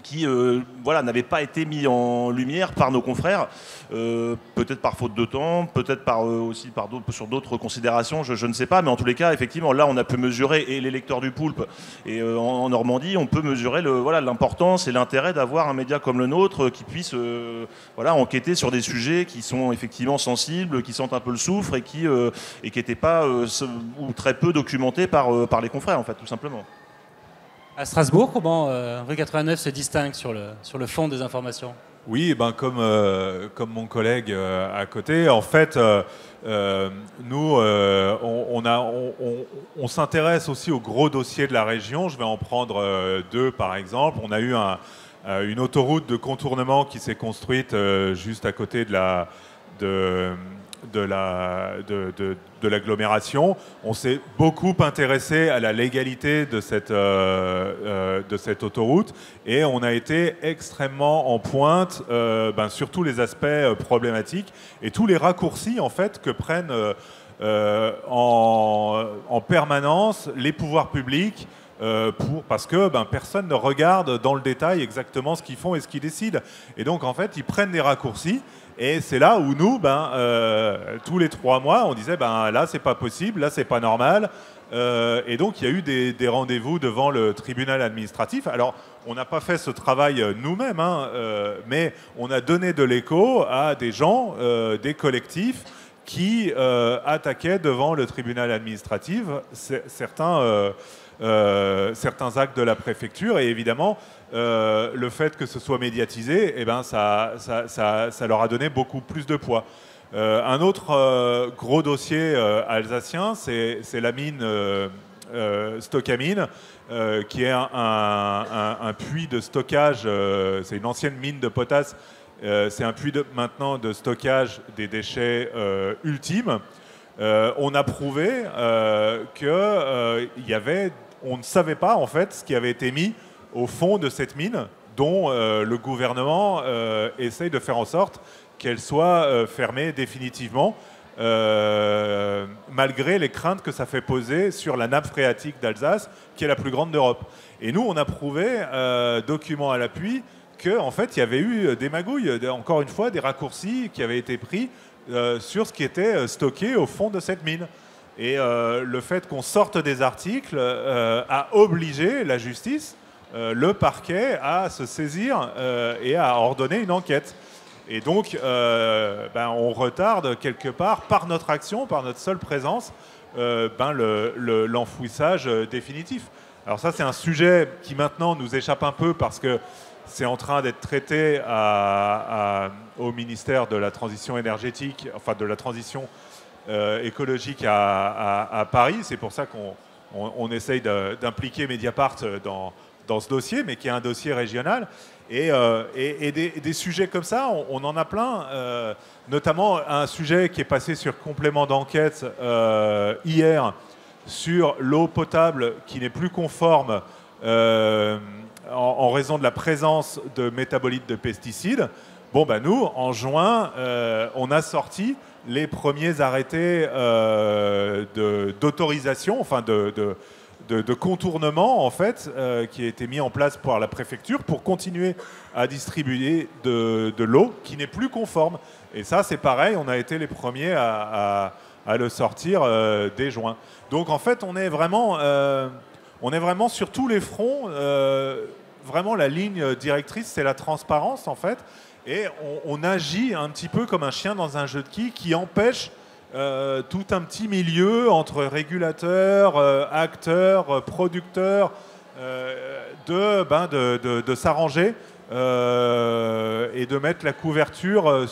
qui n'avaient pas été mis en lumière par nos confrères, peut-être par faute de temps, peut-être aussi sur d'autres considérations, je ne sais pas, mais en tous les cas, effectivement, là, on a pu mesurer, et les lecteurs du Poulpe, et en Normandie, on peut mesurer l'importance et l'intérêt d'avoir un média comme le nôtre qui puisse enquêter sur des sujets qui sont effectivement sensibles, qui sentent un peu le soufre et qui n'étaient pas ou très peu documentés par les confrères, en fait, tout simplement. À Strasbourg, comment Rue 89 se distingue sur le fond des informations? Oui, comme mon collègue à côté, en fait, nous, on s'intéresse aussi aux gros dossiers de la région. Je vais en prendre deux, par exemple. On a eu une autoroute de contournement qui s'est construite juste à côté de l'agglomération. On s'est beaucoup intéressé à la légalité de cette autoroute et on a été extrêmement en pointe sur tous les aspects problématiques et tous les raccourcis en fait que prennent en permanence les pouvoirs publics parce que personne ne regarde dans le détail exactement ce qu'ils font et ce qu'ils décident. Et donc en fait ils prennent des raccourcis. Et c'est là où nous, tous les 3 mois, on disait là c'est pas possible, là c'est pas normal. Et donc il y a eu des rendez-vous devant le tribunal administratif. Alors on n'a pas fait ce travail nous-mêmes, mais on a donné de l'écho à des gens, des collectifs qui attaquaient devant le tribunal administratif certains actes de la préfecture. Et évidemment, le fait que ce soit médiatisé, ça leur a donné beaucoup plus de poids. Un autre gros dossier alsacien, c'est la mine Stockamine, qui est un puits de stockage, c'est une ancienne mine de potasse, c'est un puits maintenant de stockage des déchets ultimes. On a prouvé on ne savait pas en fait ce qui avait été mis au fond de cette mine, dont le gouvernement essaye de faire en sorte qu'elle soit fermée définitivement, malgré les craintes que ça fait poser sur la nappe phréatique d'Alsace, qui est la plus grande d'Europe. Et nous, on a prouvé, document à l'appui, qu'en fait, il y avait eu des magouilles, encore une fois, des raccourcis qui avaient été pris sur ce qui était stocké au fond de cette mine. Et le fait qu'on sorte des articles a obligé la justice, le parquet, à se saisir et à ordonner une enquête. Et donc, on retarde quelque part, par notre action, par notre seule présence, l'enfouissage définitif. Alors ça, c'est un sujet qui maintenant nous échappe un peu parce que c'est en train d'être traité au ministère de la Transition énergétique, enfin de la transition écologique à Paris. C'est pour ça qu'on essaye d'impliquer Mediapart dans ce dossier, mais qui est un dossier régional. Et des sujets comme ça, on en a plein. Notamment un sujet qui est passé sur complément d'enquête hier sur l'eau potable qui n'est plus conforme en raison de la présence de métabolites de pesticides. Nous, en juin, on a sorti les premiers arrêtés d'autorisation, enfin de contournement en fait, qui a été mis en place par la préfecture pour continuer à distribuer de l'eau qui n'est plus conforme. Et ça, c'est pareil, on a été les premiers à le sortir dès juin. Donc en fait, on est vraiment sur tous les fronts. Vraiment, la ligne directrice, c'est la transparence en fait. Et on agit un petit peu comme un chien dans un jeu de quilles qui empêche tout un petit milieu entre régulateurs, acteurs, producteurs, de s'arranger et de mettre la couverture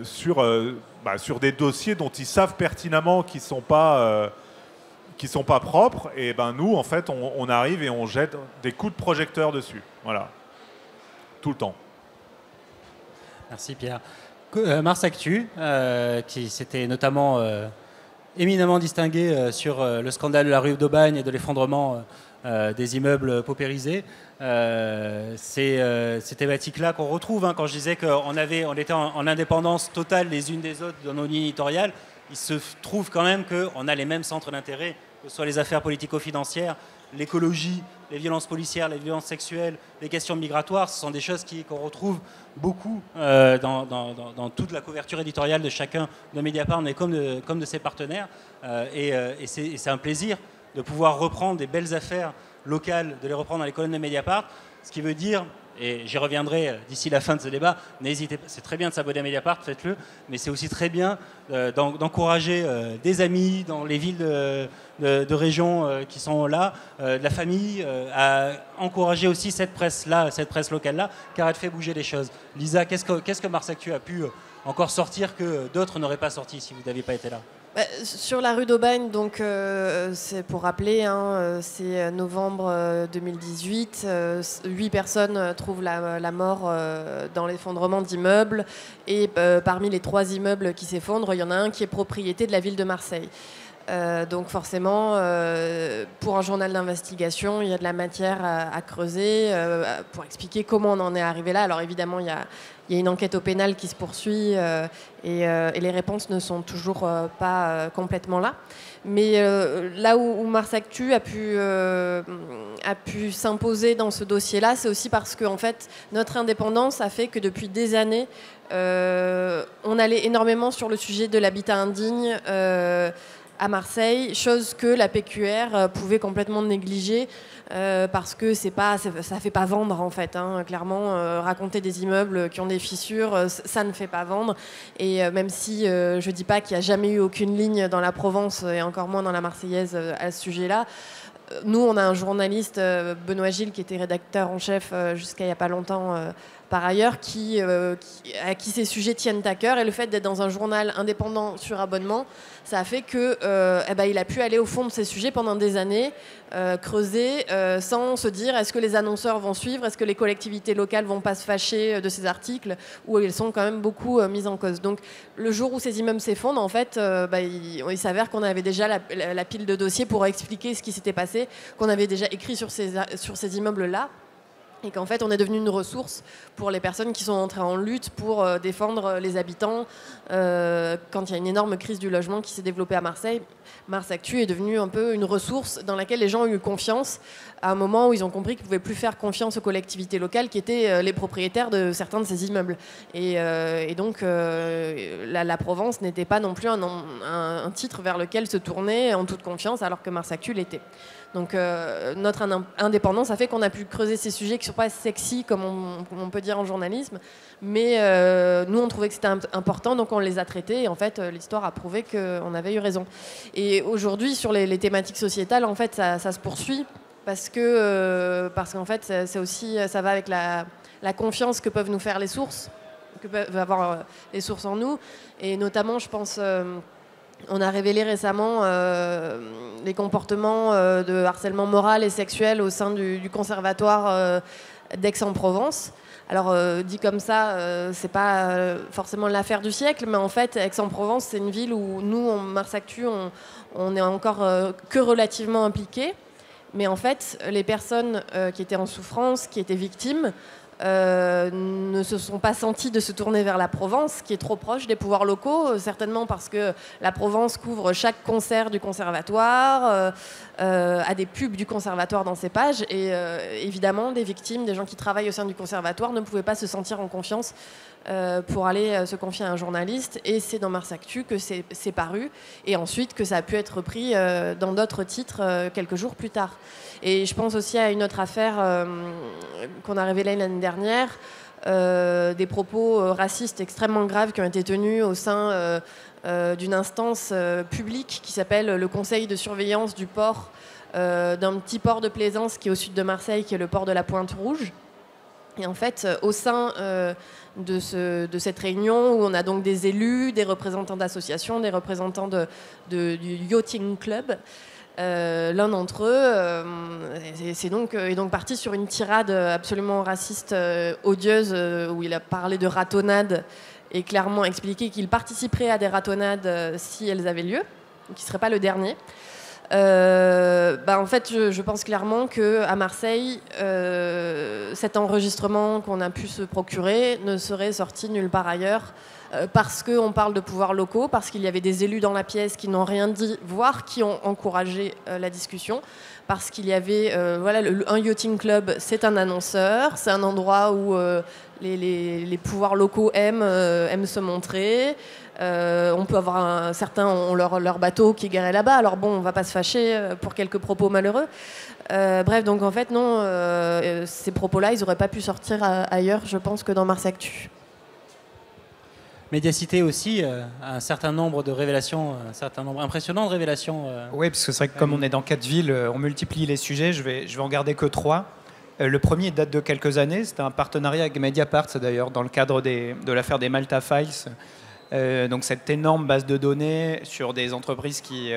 sur des dossiers dont ils savent pertinemment qu'ils sont pas propres. Et nous, en fait, on arrive et on jette des coups de projecteur dessus. Voilà. Tout le temps. Merci Pierre. Mars Actu, qui s'était notamment éminemment distingué sur le scandale de la rue d'Aubagne et de l'effondrement des immeubles paupérisés. Ces thématiques-là qu'on retrouve, hein, quand je disais qu'on était en indépendance totale les unes des autres dans nos lignes éditoriales, il se trouve quand même qu'on a les mêmes centres d'intérêt, que ce soit les affaires politico-financières, l'écologie, les violences policières, les violences sexuelles, les questions migratoires. Ce sont des choses qu'on retrouve beaucoup dans toute la couverture éditoriale de chacun de Mediapart, mais comme de ses partenaires. Et c'est un plaisir de pouvoir reprendre des belles affaires locales, de les reprendre dans les colonnes de Mediapart, ce qui veut dire, et j'y reviendrai d'ici la fin de ce débat, n'hésitez pas, c'est très bien de s'abonner à Mediapart, faites-le, mais c'est aussi très bien d'encourager des amis dans les villes de région qui sont là, de la famille, à encourager aussi cette presse-là, cette presse locale-là, car elle fait bouger les choses. Lisa, qu'est-ce que Mars Actu a pu encore sortir que d'autres n'auraient pas sorti si vous n'aviez pas été là? Sur la rue d'Aubagne, donc c'est pour rappeler, hein, c'est novembre 2018. 8 personnes trouvent la mort dans l'effondrement d'immeubles. Et parmi les 3 immeubles qui s'effondrent, il y en a un qui est propriété de la ville de Marseille. Donc forcément, pour un journal d'investigation, il y a de la matière à creuser pour expliquer comment on en est arrivé là. Alors évidemment, il y a une enquête au pénal qui se poursuit et les réponses ne sont toujours pas complètement là. Mais là où Mars Actu a pu s'imposer dans ce dossier-là, c'est aussi parce que en fait, notre indépendance a fait que depuis des années, on allait énormément sur le sujet de l'habitat indigne à Marseille, chose que la PQR pouvait complètement négliger parce que ça fait pas vendre en fait. Hein. Clairement, raconter des immeubles qui ont des fissures, ça ne fait pas vendre. Et même si je dis pas qu'il n'y a jamais eu aucune ligne dans la Provence et encore moins dans la Marseillaise à ce sujet-là. Nous, on a un journaliste, Benoît Gilles, qui était rédacteur en chef jusqu'à il n'y a pas longtemps par ailleurs, à qui ces sujets tiennent à cœur. Et le fait d'être dans un journal indépendant sur abonnement, ça a fait qu'il a pu aller au fond de ces sujets pendant des années, creuser, sans se dire est-ce que les annonceurs vont suivre, est-ce que les collectivités locales vont pas se fâcher de ces articles, où ils sont quand même beaucoup mises en cause. Donc le jour où ces immeubles s'effondrent, en fait, il s'avère qu'on avait déjà la pile de dossiers pour expliquer ce qui s'était passé, qu'on avait déjà écrit sur ces immeubles-là. Et qu'en fait, on est devenu une ressource pour les personnes qui sont entrées en lutte pour défendre les habitants. Quand il y a une énorme crise du logement qui s'est développée à Marseille, Mars Actu est devenu un peu une ressource dans laquelle les gens ont eu confiance à un moment où ils ont compris qu'ils ne pouvaient plus faire confiance aux collectivités locales qui étaient les propriétaires de certains de ces immeubles. Et donc, la Provence n'était pas non plus un titre vers lequel se tourner en toute confiance, alors que Mars Actu l'était. Donc notre indépendance a fait qu'on a pu creuser ces sujets qui ne sont pas sexy, comme on peut dire en journalisme, mais nous on trouvait que c'était important, donc on les a traités, et en fait l'histoire a prouvé qu'on avait eu raison. Et aujourd'hui sur les thématiques sociétales, en fait ça se poursuit, parce qu'en fait c'est aussi, ça va avec la confiance que peuvent nous faire les sources, que peuvent avoir les sources en nous, et notamment je pense... on a révélé récemment les comportements de harcèlement moral et sexuel au sein du conservatoire d'Aix-en-Provence. Alors, dit comme ça, c'est pas forcément l'affaire du siècle, mais en fait, Aix-en-Provence, c'est une ville où nous, Mars Actu, on est encore que relativement impliqués. Mais en fait, les personnes qui étaient en souffrance, qui étaient victimes, ne se sont pas sentis de se tourner vers la Provence, qui est trop proche des pouvoirs locaux, certainement parce que la Provence couvre chaque concert du conservatoire, a des pubs du conservatoire dans ses pages, et évidemment, des victimes, des gens qui travaillent au sein du conservatoire ne pouvaient pas se sentir en confiance pour aller se confier à un journaliste, et c'est dans Mars Actu que c'est paru, et ensuite que ça a pu être repris dans d'autres titres quelques jours plus tard. Et je pense aussi à une autre affaire qu'on a révélée l'année dernière, des propos racistes extrêmement graves qui ont été tenus au sein d'une instance publique qui s'appelle le Conseil de surveillance du port, d'un petit port de plaisance qui est au sud de Marseille, qui est le port de la Pointe-Rouge. Et en fait, au sein de cette réunion, où on a donc des élus, des représentants d'associations, des représentants du Yachting Club, l'un d'entre eux est donc parti sur une tirade absolument raciste, odieuse, où il a parlé de ratonnade et clairement expliqué qu'il participerait à des ratonnades si elles avaient lieu. qui ne serait pas le dernier. En fait, je pense clairement qu'à Marseille, cet enregistrement qu'on a pu se procurer ne serait sorti nulle part ailleurs, parce qu'on parle de pouvoirs locaux, parce qu'il y avait des élus dans la pièce qui n'ont rien dit, voire qui ont encouragé la discussion, parce qu'il y avait un yachting club, c'est un annonceur, c'est un endroit où les pouvoirs locaux aiment se montrer. On peut avoir certains ont leur bateau qui est garé là-bas, alors bon, on va pas se fâcher pour quelques propos malheureux. Bref, donc en fait, non, ces propos-là, ils n'auraient pas pu sortir ailleurs, je pense, que dans Mars Actu. Médiacité aussi, un certain nombre de révélations, un certain nombre impressionnant de révélations. Oui, parce que c'est vrai que comme on est dans 4 villes, on multiplie les sujets, je vais en garder que 3. Le premier date de quelques années, c'était un partenariat avec Mediapart, d'ailleurs, dans le cadre de l'affaire des Malta Files. Donc cette énorme base de données sur des entreprises qui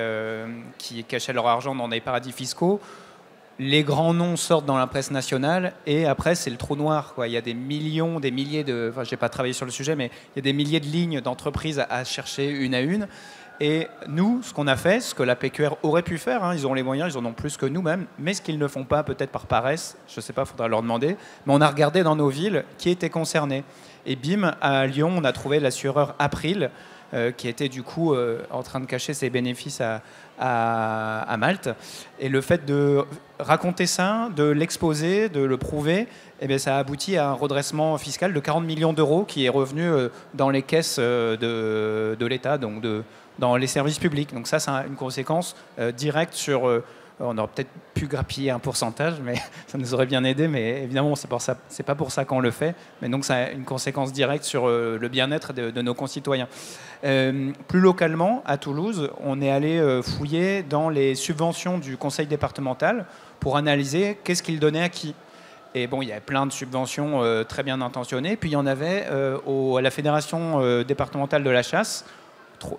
cachaient leur argent dans des paradis fiscaux. Les grands noms sortent dans la presse nationale et après c'est le trou noir, quoi. Il y a des milliers de... Enfin, je n'ai pas travaillé sur le sujet, mais il y a des milliers de lignes d'entreprises à chercher une à une. Et nous, ce qu'on a fait, ce que la PQR aurait pu faire, ils ont les moyens, ils en ont plus que nous-mêmes, mais ce qu'ils ne font pas, peut-être par paresse, je ne sais pas, il faudra leur demander, mais on a regardé dans nos villes qui étaient concernés. Et bim, à Lyon, on a trouvé l'assureur April, qui était du coup en train de cacher ses bénéfices à Malte. Et le fait de raconter ça, de l'exposer, de le prouver, eh bien, ça a abouti à un redressement fiscal de 40 millions d'euros qui est revenu dans les caisses de l'État, donc dans les services publics. Donc ça, c'est une conséquence directe sur... on aurait peut-être pu grappiller un pourcentage, mais ça nous aurait bien aidé. Mais évidemment, c'est pas pour ça qu'on le fait. Mais donc, ça a une conséquence directe sur le bien-être de nos concitoyens. Plus localement, à Toulouse, on est allé fouiller dans les subventions du conseil départemental pour analyser qu'est-ce qu'il donnait à qui. Et bon, il y avait plein de subventions très bien intentionnées. Puis il y en avait à la fédération départementale de la chasse.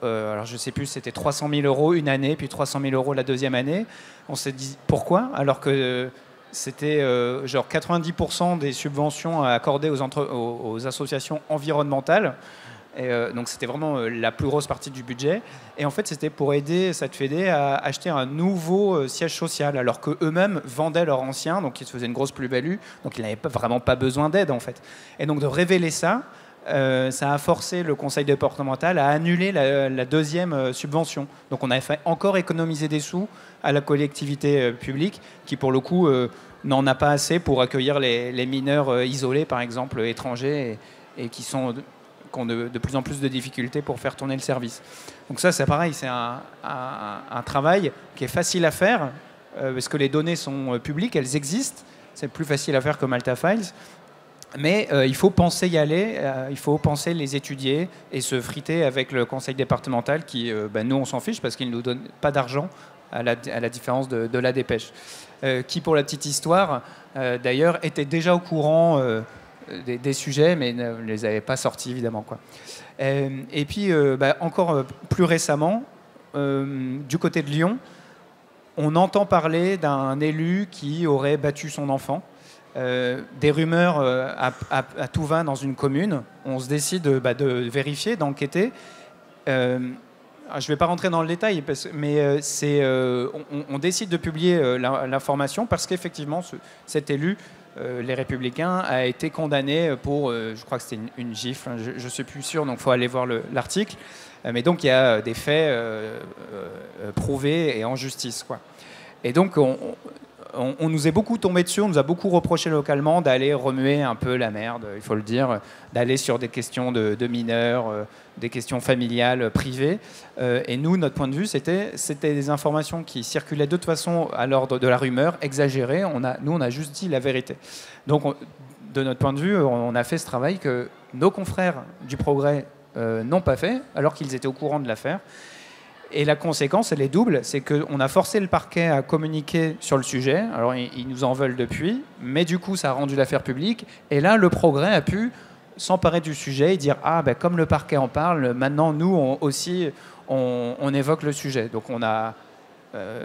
Alors je ne sais plus, c'était 300 000 euros une année, puis 300 000 euros la deuxième année. On s'est dit pourquoi ? Alors que c'était genre 90% des subventions accordées aux associations environnementales. Et donc c'était vraiment la plus grosse partie du budget. Et en fait, c'était pour aider cette fédé à acheter un nouveau siège social, alors qu'eux-mêmes vendaient leur ancien, donc ils se faisaient une grosse plus-value. Donc ils n'avaient vraiment pas besoin d'aide, en fait. Et donc de révéler ça, ça a forcé le conseil départemental à annuler la deuxième subvention. Donc on a fait encore économiser des sous à la collectivité publique qui, pour le coup, n'en a pas assez pour accueillir les mineurs isolés, par exemple, étrangers, et qui ont de plus en plus de difficultés pour faire tourner le service. Donc ça, c'est pareil, c'est un travail qui est facile à faire parce que les données sont publiques, elles existent. C'est plus facile à faire que Malta Files. Mais il faut penser y aller, il faut penser les étudier et se friter avec le conseil départemental qui, nous, on s'en fiche parce qu'il ne nous donne pas d'argent à la différence de la dépêche. Qui, pour la petite histoire, d'ailleurs, était déjà au courant des sujets, mais ne les avait pas sortis, évidemment, quoi. Et puis, encore plus récemment, du côté de Lyon, on entend parler d'un élu qui aurait battu son enfant. Des rumeurs à tout va dans une commune. On se décide de vérifier, d'enquêter. Je ne vais pas rentrer dans le détail, mais on décide de publier l'information parce qu'effectivement, cet élu, les Républicains, a été condamné pour, je crois que c'était une gifle, je ne suis plus sûr, donc il faut aller voir l'article. Mais donc il y a des faits prouvés et en justice, quoi. Et donc on nous est beaucoup tombé dessus, on nous a beaucoup reproché localement d'aller remuer un peu la merde, il faut le dire, d'aller sur des questions de mineurs, des questions familiales, privées. Et nous, notre point de vue, c'était des informations qui circulaient de toute façon à l'ordre de la rumeur, exagérées. Nous, on a juste dit la vérité. Donc, de notre point de vue, on a fait ce travail que nos confrères du Progrès n'ont pas fait, alors qu'ils étaient au courant de l'affaire. Et la conséquence, elle est double, c'est qu'on a forcé le parquet à communiquer sur le sujet. Alors, ils nous en veulent depuis, mais du coup, ça a rendu l'affaire publique. Et là, le Progrès a pu s'emparer du sujet et dire « Ah, comme le parquet en parle, maintenant, nous aussi, on évoque le sujet. » Donc, on a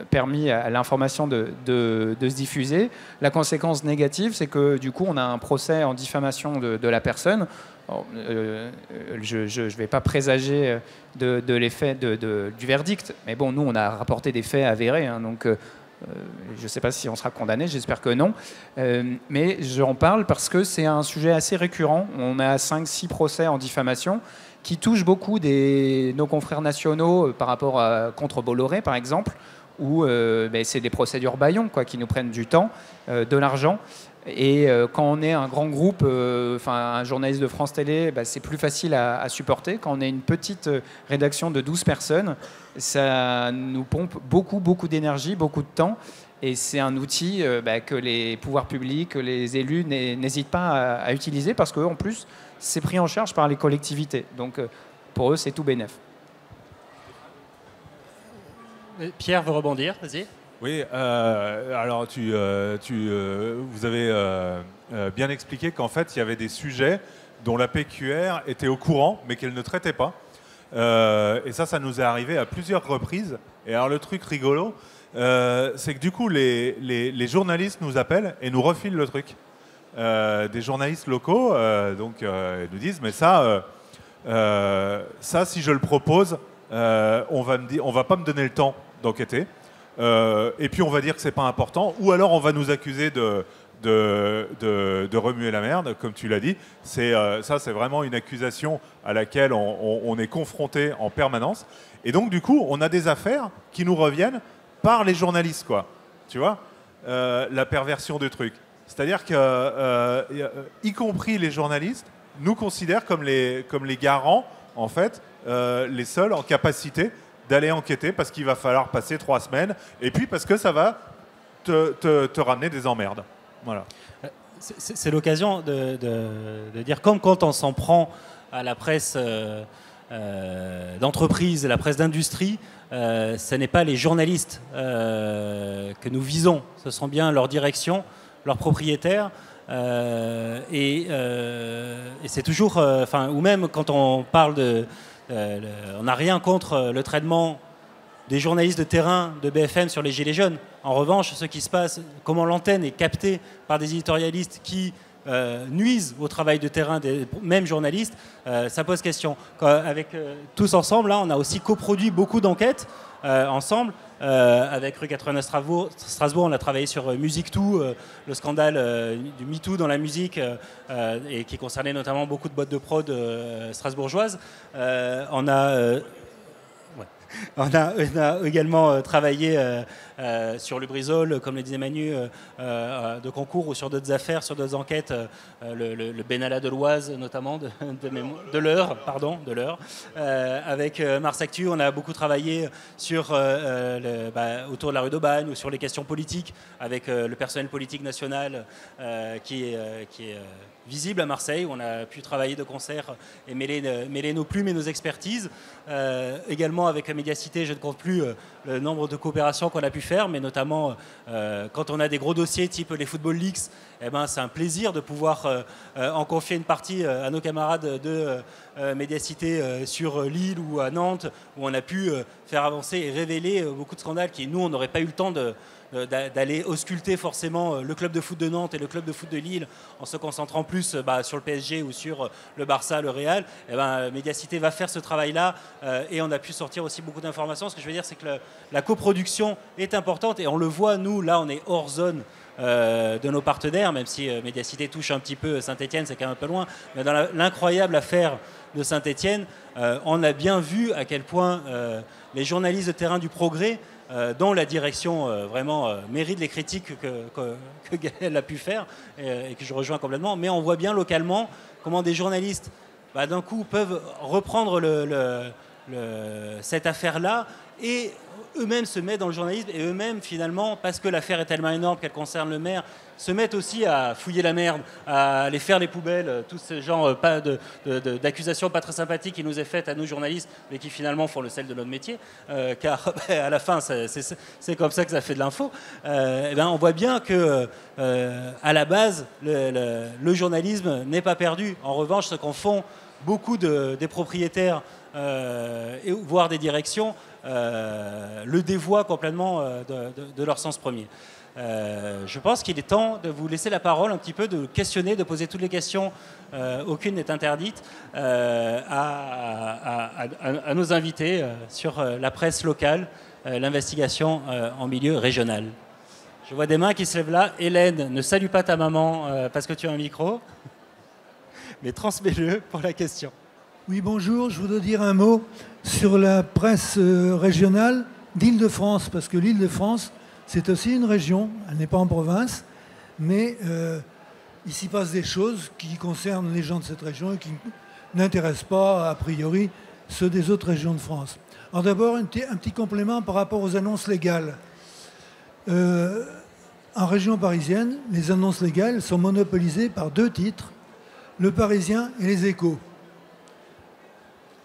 permis à l'information de se diffuser. La conséquence négative, c'est que, du coup, on a un procès en diffamation de la personne Je ne vais pas présager de l'effet du verdict, mais bon, nous, on a rapporté des faits avérés, hein, donc je ne sais pas si on sera condamné, j'espère que non. Mais j'en parle parce que c'est un sujet assez récurrent. On a 5-6 procès en diffamation qui touchent beaucoup nos confrères nationaux par rapport contre Bolloré, par exemple, où c'est des procédures bâillons qui nous prennent du temps, de l'argent. Et quand on est un grand groupe, un journaliste de France Télé, c'est plus facile à supporter. Quand on est une petite rédaction de 12 personnes, ça nous pompe beaucoup d'énergie, beaucoup de temps. Et c'est un outil que les pouvoirs publics, que les élus n'hésitent pas à utiliser parce qu'en plus, c'est pris en charge par les collectivités. Donc pour eux, c'est tout bénef. Pierre veut rebondir, vas-y. Oui, alors vous avez bien expliqué qu'en fait, il y avait des sujets dont la PQR était au courant, mais qu'elle ne traitait pas. Et ça nous est arrivé à plusieurs reprises. Et alors, le truc rigolo, c'est que du coup, les journalistes nous appellent et nous refilent le truc. Des journalistes locaux nous disent, mais ça, si je le propose, on va pas me donner le temps d'enquêter. Et puis on va dire que c'est pas important, ou alors on va nous accuser de remuer la merde, comme tu l'as dit. C'est vraiment une accusation à laquelle on est confronté en permanence. Et donc du coup, on a des affaires qui nous reviennent par les journalistes, quoi. Tu vois, la perversion du truc. C'est-à-dire que, y compris les journalistes, nous considèrent comme les garants, en fait, les seuls en capacité d'aller enquêter parce qu'il va falloir passer 3 semaines et puis parce que ça va te ramener des emmerdes. Voilà. C'est l'occasion de dire, comme quand on s'en prend à la presse d'entreprise, la presse d'industrie, ce n'est pas les journalistes que nous visons, ce sont bien leur direction, leurs propriétaires. Et c'est toujours, ou même quand on parle on n'a rien contre le traitement des journalistes de terrain de BFM sur les Gilets jaunes. En revanche, ce qui se passe, comment l'antenne est captée par des éditorialistes qui nuisent au travail de terrain des mêmes journalistes, ça pose question. Avec tous ensemble, là, on a aussi coproduit beaucoup d'enquêtes ensemble. Avec Rue 89 Strasbourg, on a travaillé sur Musique2, le scandale du MeToo dans la musique, et qui concernait notamment beaucoup de boîtes de prod strasbourgeoises. On a également travaillé sur Lubrizol, comme le disait Manu, de concours ou sur d'autres affaires, sur d'autres enquêtes, le Benalla de l'Oise notamment, de l'Eure. Avec Mars Actu, on a beaucoup travaillé sur, autour de la rue d'Aubagne ou sur les questions politiques, avec le personnel politique national qui est visible à Marseille, où on a pu travailler de concert et mêler nos plumes et nos expertises. Également avec Médiacité, je ne compte plus le nombre de coopérations qu'on a pu faire, mais notamment quand on a des gros dossiers type les Football Leaks, c'est un plaisir de pouvoir en confier une partie à nos camarades de Médiacité sur Lille ou à Nantes, où on a pu faire avancer et révéler beaucoup de scandales qui, nous, on n'aurait pas eu le temps d'aller ausculter forcément le club de foot de Nantes et le club de foot de Lille en se concentrant plus sur le PSG ou sur le Barça, le Real. Médiacité va faire ce travail-là et on a pu sortir aussi beaucoup d'informations. Ce que je veux dire, c'est que la coproduction est importante et on le voit, nous, là, on est hors zone de nos partenaires, même si Médiacité touche un petit peu Saint-Etienne, c'est quand même un peu loin. Mais dans l'incroyable affaire de Saint-Etienne, on a bien vu à quel point les journalistes de terrain du Progrès, dont la direction vraiment mérite les critiques que Gaël a pu faire et que je rejoins complètement, mais on voit bien localement comment des journalistes d'un coup peuvent reprendre cette affaire-là et eux-mêmes se mettent dans le journalisme et eux-mêmes finalement, parce que l'affaire est tellement énorme qu'elle concerne le maire, se mettent aussi à fouiller la merde, à aller faire les poubelles, tout ce genre d'accusations pas très sympathiques qui nous est faites à nous journalistes, mais qui finalement font le sel de notre métier, car à la fin c'est comme ça que ça fait de l'info. On voit bien que à la base le journalisme n'est pas perdu. En revanche, ce qu'en font beaucoup des propriétaires voire des directions le dévoient complètement de leur sens premier. Je pense qu'il est temps de vous laisser la parole un petit peu, de questionner, de poser toutes les questions, aucune n'est interdite, à nos invités sur la presse locale, l'investigation en milieu régional. Je vois des mains qui se lèvent là. Hélène, ne salue pas ta maman parce que tu as un micro, mais transmets-le pour la question. Oui, bonjour. Je voudrais dire un mot sur la presse régionale d'Île-de-France, parce que l'Île-de-France, c'est aussi une région. Elle n'est pas en province, mais il s'y passe des choses qui concernent les gens de cette région et qui n'intéressent pas, a priori, ceux des autres régions de France. Alors d'abord, un petit complément par rapport aux annonces légales. En région parisienne, les annonces légales sont monopolisées par 2 titres, Le Parisien et Les Échos.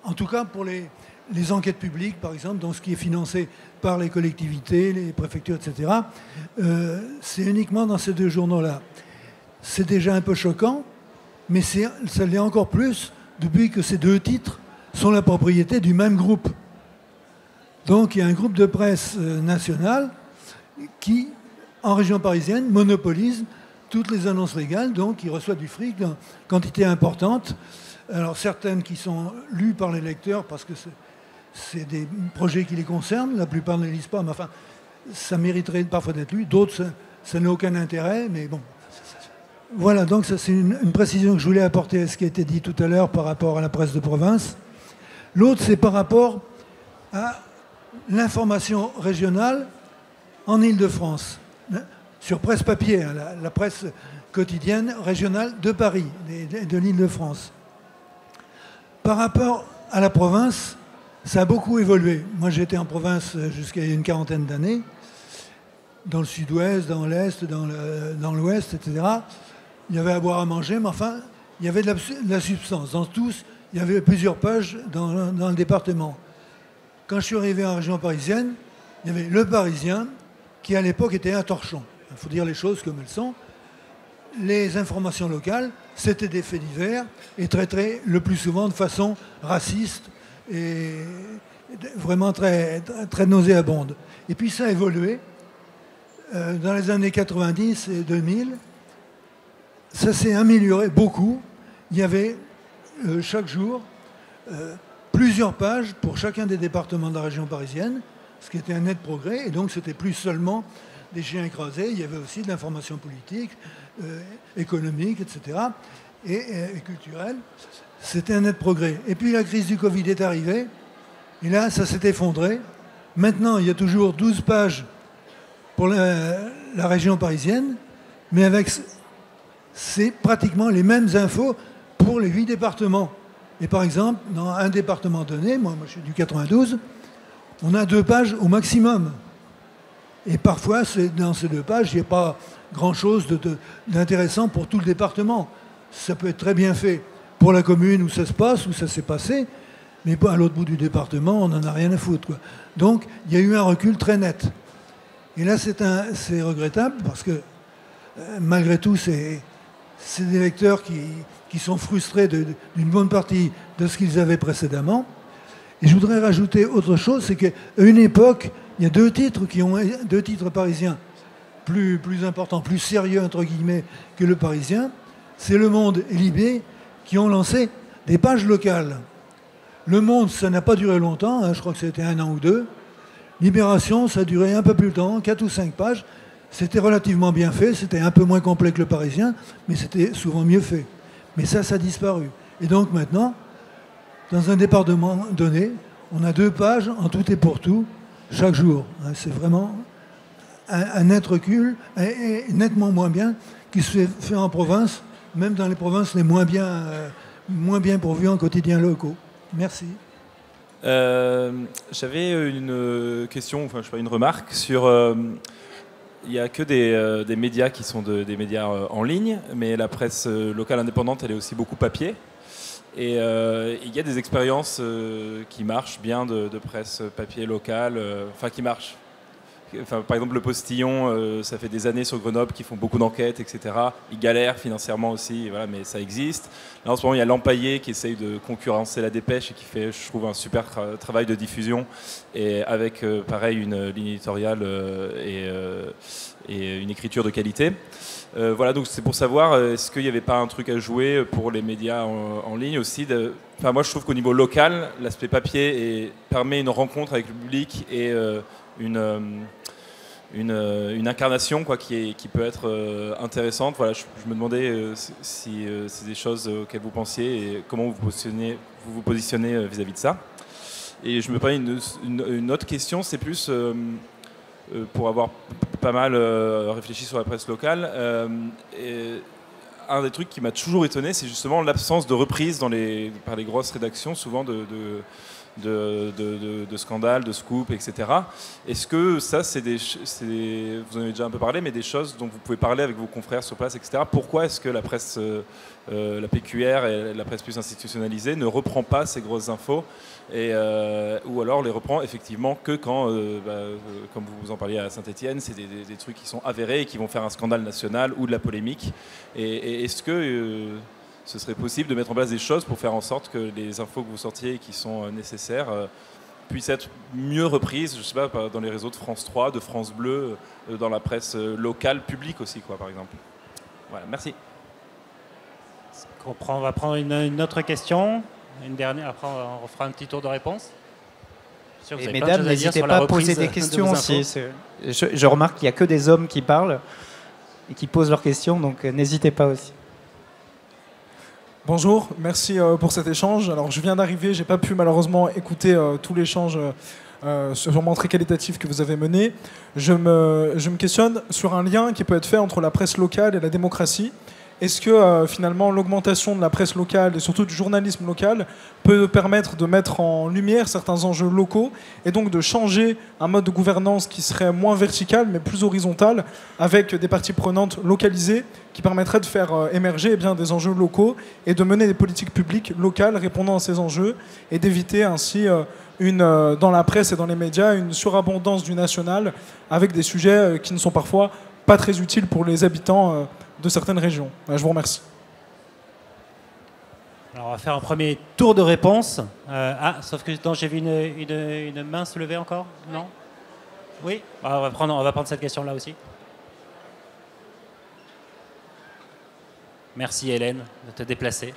En tout cas, pour les enquêtes publiques, par exemple, dans ce qui est financé par les collectivités, les préfectures, etc., c'est uniquement dans ces 2 journaux-là. C'est déjà un peu choquant, mais ça l'est encore plus depuis que ces 2 titres sont la propriété du même groupe. Donc il y a un groupe de presse national qui, en région parisienne, monopolise toutes les annonces légales, donc il reçoit du fric en quantité importante. Alors certaines qui sont lues par les lecteurs parce que c'est des projets qui les concernent, la plupart ne les lisent pas, mais enfin, ça mériterait parfois d'être lu. D'autres, ça n'a aucun intérêt, mais bon. Voilà, donc ça c'est une précision que je voulais apporter à ce qui a été dit tout à l'heure par rapport à la presse de province. L'autre, c'est par rapport à l'information régionale en Île-de-France, sur presse papier, hein, la presse quotidienne régionale de Paris, de l'Île-de-France. Par rapport à la province, ça a beaucoup évolué. Moi, j'étais en province jusqu'à une 40aine d'années, dans le sud-ouest, dans l'est, dans l'ouest, etc. Il y avait à boire, à manger, mais enfin, il y avait de la substance. Dans tous, il y avait plusieurs pages dans le département. Quand je suis arrivé en région parisienne, il y avait Le Parisien, qui à l'époque était un torchon. Il faut dire les choses comme elles sont. Les informations locales, c'était des faits divers et traitées le plus souvent de façon raciste et vraiment très, très nauséabonde. Et puis ça a évolué. Dans les années 90 et 2000, ça s'est amélioré beaucoup. Il y avait chaque jour plusieurs pages pour chacun des départements de la région parisienne, ce qui était un net progrès. Et donc c'était plus seulement des chiens écrasés, il y avait aussi de l'information politique, économique, etc. et culturelle. C'était un net progrès. Et puis la crise du Covid est arrivée, et là, ça s'est effondré. Maintenant, il y a toujours 12 pages pour la région parisienne, mais avec c'est pratiquement les mêmes infos pour les 8 départements. Et par exemple, dans un département donné, moi je suis du 92, on a 2 pages au maximum. Et parfois, dans ces 2 pages, il n'y a pas grand-chose d'intéressant pour tout le département. Ça peut être très bien fait pour la commune où ça se passe, où ça s'est passé, mais pas à l'autre bout du département, on n'en a rien à foutre, quoi. Donc, il y a eu un recul très net. Et là, c'est regrettable, parce que, malgré tout, c'est des lecteurs qui sont frustrés d'une bonne partie de ce qu'ils avaient précédemment. Et je voudrais rajouter autre chose, c'est qu'à une époque, il y a 2 titres parisiens plus importants, plus sérieux, entre guillemets, que Le Parisien. C'est Le Monde et Libé qui ont lancé des pages locales. Le Monde, ça n'a pas duré longtemps, hein, je crois que c'était 1 an ou 2. Libération, ça a duré un peu plus longtemps, 4 ou 5 pages. C'était relativement bien fait, c'était un peu moins complet que Le Parisien, mais c'était souvent mieux fait. Mais ça a disparu. Et donc maintenant, dans un département donné, on a 2 pages en tout et pour tout, chaque jour. C'est vraiment un net recul, et nettement moins bien, qui se fait en province, même dans les provinces les moins bien pourvues en quotidiens locaux. Merci. J'avais une question, enfin je sais pas, une remarque sur... il n'y a que des médias qui sont des médias en ligne, mais la presse locale indépendante, elle est aussi beaucoup papier. Et il y a des expériences qui marchent bien de presse papier locale, enfin qui marchent, Enfin, par exemple, le Postillon, ça fait des années sur Grenoble qu'ils font beaucoup d'enquêtes, etc. Ils galèrent financièrement aussi, voilà, mais ça existe. Là, en ce moment, il y a l'Empaillé qui essaye de concurrencer la Dépêche et qui fait, je trouve, un super travail de diffusion. Et avec, pareil, une ligne éditoriale et une écriture de qualité. Voilà, donc c'est pour savoir, est-ce qu'il n'y avait pas un truc à jouer pour les médias en ligne aussi Enfin, moi, je trouve qu'au niveau local, l'aspect papier permet une rencontre avec le public et une incarnation quoi, qui peut être intéressante. Voilà, je me demandais si c'est des choses auxquelles vous pensiez et comment vous vous positionnez vis-à-vis de ça. Et je me permets une autre question, c'est plus pour avoir pas mal réfléchi sur la presse locale. Un des trucs qui m'a toujours étonné, c'est justement l'absence de reprise par les grosses rédactions, souvent de scandales, de scoops, etc. Est-ce que ça, vous en avez déjà un peu parlé, mais des choses dont vous pouvez parler avec vos confrères sur place, etc. Pourquoi est-ce que la presse, la PQR et la presse plus institutionnalisée ne reprend pas ces grosses infos ou alors les reprend effectivement que quand, comme vous en parliez à Saint-Étienne, c'est des trucs qui sont avérés et qui vont faire un scandale national ou de la polémique. Et est-ce que ce serait possible de mettre en place des choses pour faire en sorte que les infos que vous sortiez et qui sont nécessaires puissent être mieux reprises, je ne sais pas, dans les réseaux de France 3, de France Bleu, dans la presse locale, publique aussi, quoi, par exemple. Voilà, merci. On va prendre une autre question, une dernière, après on refera un petit tour de réponse. Et mesdames, n'hésitez pas à poser des questions aussi. Je remarque qu'il n'y a que des hommes qui parlent et qui posent leurs questions, donc n'hésitez pas aussi. Bonjour, merci pour cet échange. Alors, je viens d'arriver, j'ai pas pu malheureusement écouter tout l'échange sûrement très qualitatif que vous avez mené. Je me questionne sur un lien qui peut être fait entre la presse locale et la démocratie. Est-ce que finalement l'augmentation de la presse locale et surtout du journalisme local peut permettre de mettre en lumière certains enjeux locaux et donc de changer un mode de gouvernance qui serait moins vertical mais plus horizontal avec des parties prenantes localisées qui permettraient de faire émerger des enjeux locaux et de mener des politiques publiques locales répondant à ces enjeux et d'éviter ainsi dans la presse et dans les médias une surabondance du national avec des sujets qui ne sont parfois pas très utiles pour les habitants de certaines régions. Je vous remercie. Alors on va faire un premier tour de réponse. Sauf que j'ai vu une main se lever encore. Non? Oui. On va prendre cette question-là aussi. Merci Hélène de te déplacer.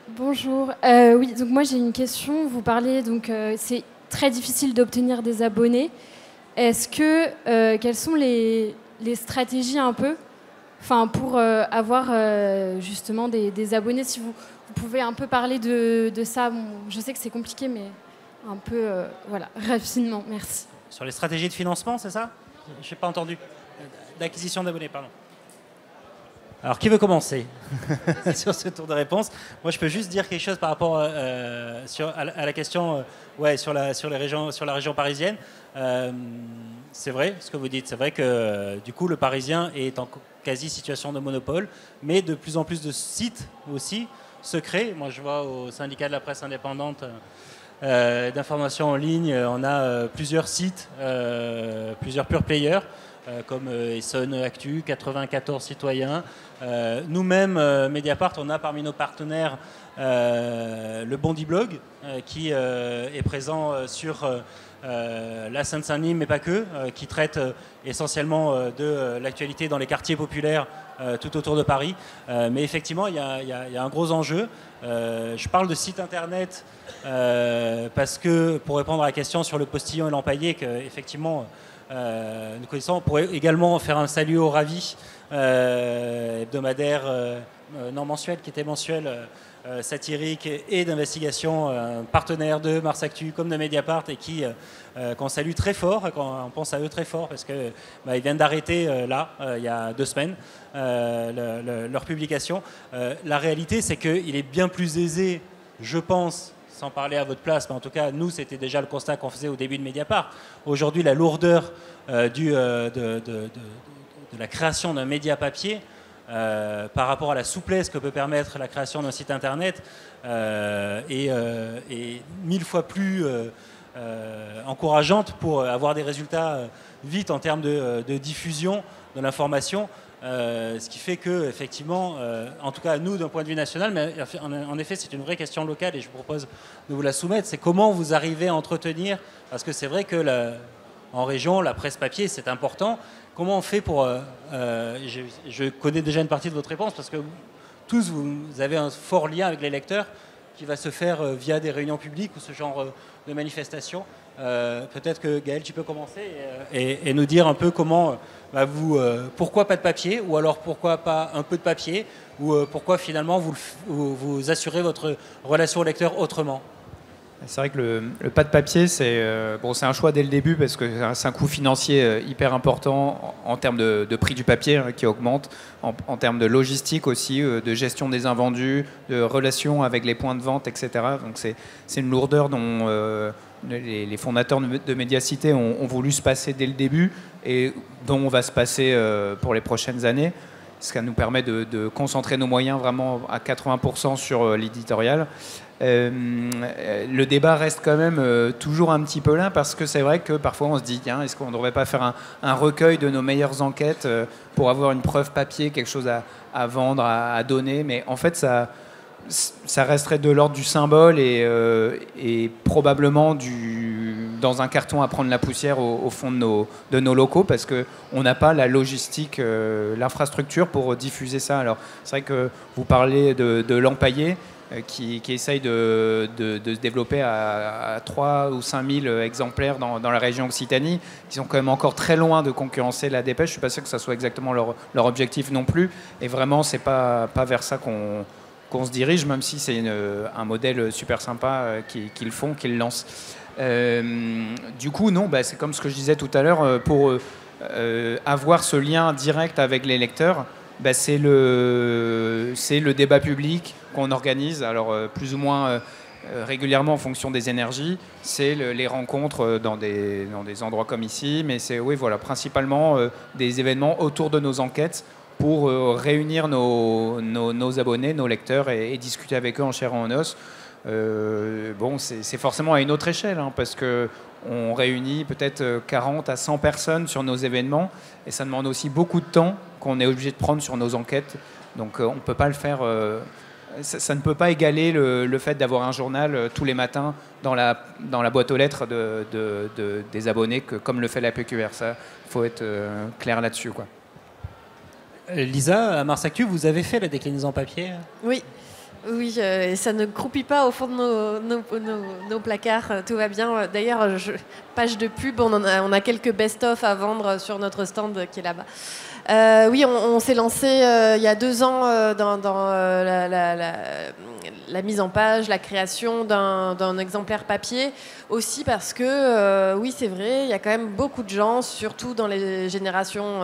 Bonjour. Oui, donc moi j'ai une question. Vous parlez donc c'est très difficile d'obtenir des abonnés. Est-ce que quelles sont les stratégies un peu, pour avoir justement des abonnés, si vous pouvez un peu parler de ça. Bon, je sais que c'est compliqué, mais un peu rapidement. Merci. Sur les stratégies de financement, c'est ça? Je n'ai pas entendu. D'acquisition d'abonnés, pardon. Alors, qui veut commencer sur ce tour de réponse? Moi, je peux juste dire quelque chose par rapport à la question sur la région parisienne. C'est vrai ce que vous dites. C'est vrai que du coup, le Parisien est en quasi-situation de monopole, mais de plus en plus de sites aussi se créent. Moi, je vois au syndicat de la presse indépendante d'information en ligne, on a plusieurs sites, plusieurs pure players, comme Essonne Actu, 94 citoyens. Nous-mêmes, Mediapart, on a parmi nos partenaires le Bondi Blog, qui est présent sur la Seine-Saint-Denis, mais pas que, qui traite essentiellement de l'actualité dans les quartiers populaires tout autour de Paris. Mais effectivement, il y a un gros enjeu. Je parle de site internet parce que, pour répondre à la question sur le Postillon et l'Empaillé, qu'effectivement, nous connaissons, on pourrait également faire un salut au Ravi hebdomadaire, non mensuel, qui était mensuel, satirique et d'investigation, un partenaire de Mars Actu comme de Mediapart, et qu'on salue très fort, qu'on pense à eux très fort, parce qu'ils viennent d'arrêter il y a 2 semaines leur publication. La réalité, c'est qu'il est bien plus aisé, je pense, sans parler à votre place, mais en tout cas, nous, c'était déjà le constat qu'on faisait au début de Mediapart. Aujourd'hui, la lourdeur de la création d'un média papier par rapport à la souplesse que peut permettre la création d'un site internet est 1000 fois plus encourageante pour avoir des résultats vite en termes de diffusion de l'information. Ce qui fait que, effectivement, en tout cas nous d'un point de vue national, mais en effet c'est une vraie question locale et je vous propose de vous la soumettre, c'est comment vous arrivez à entretenir, parce que c'est vrai que en région, la presse papier c'est important. Comment on fait pour... je connais déjà une partie de votre réponse parce que tous vous avez un fort lien avec les lecteurs qui va se faire via des réunions publiques ou ce genre de manifestations. Peut-être que Gaël, tu peux commencer et nous dire un peu comment pourquoi pas de papier, ou alors pourquoi pas un peu de papier, ou pourquoi finalement vous assurez votre relation au lecteur autrement. C'est vrai que le pas de papier, c'est un choix dès le début parce que c'est un coût financier hyper important en termes de prix du papier qui augmente, en termes de logistique aussi, de gestion des invendus, de relations avec les points de vente, etc. Donc c'est une lourdeur dont les fondateurs de Médiacité ont voulu se passer dès le début et dont on va se passer pour les prochaines années. Ce qui nous permet de concentrer nos moyens vraiment à 80% sur l'éditorial. Le débat reste quand même toujours un petit peu là parce que c'est vrai que parfois on se dit tiens, est-ce qu'on ne devrait pas faire un recueil de nos meilleures enquêtes pour avoir une preuve papier, quelque chose à vendre, à donner, mais en fait ça resterait de l'ordre du symbole et probablement dans un carton à prendre la poussière au fond de nos locaux parce qu'on n'a pas la logistique, l'infrastructure pour diffuser ça. Alors c'est vrai que vous parlez de l'empaillé qui essaye de se développer à 3 ou 5 000 exemplaires dans la région Occitanie, qui sont quand même encore très loin de concurrencer la Dépêche. Je ne suis pas sûr que ça soit exactement leur objectif non plus. Et vraiment, ce n'est pas vers ça qu'on se dirige, même si c'est un modèle super sympa qu'ils font, qu'ils lancent. Du coup, non, c'est comme ce que je disais tout à l'heure, pour avoir ce lien direct avec les lecteurs, c'est le débat public qu'on organise, alors plus ou moins régulièrement en fonction des énergies, c'est les rencontres dans des endroits comme ici, mais c'est principalement des événements autour de nos enquêtes pour réunir nos abonnés, nos lecteurs et discuter avec eux en chair et en os. C'est forcément à une autre échelle, parce qu'on réunit peut-être 40 à 100 personnes sur nos événements et ça demande aussi beaucoup de temps qu'on est obligé de prendre sur nos enquêtes. Donc on ne peut pas le faire... ça ne peut pas égaler le fait d'avoir un journal tous les matins dans la boîte aux lettres des abonnés, comme le fait la PQR. Ça, il faut être clair là-dessus, quoi. Lisa, à Mars Actu, vous avez fait la déclinaison papier ? Oui. Oui, et ça ne croupit pas au fond de nos placards, tout va bien. D'ailleurs, page de pub, on a quelques best-of à vendre sur notre stand qui est là-bas. Oui, on s'est lancé il y a 2 ans dans la mise en page, la création d'un exemplaire papier, aussi parce que, oui, c'est vrai, il y a quand même beaucoup de gens, surtout dans les générations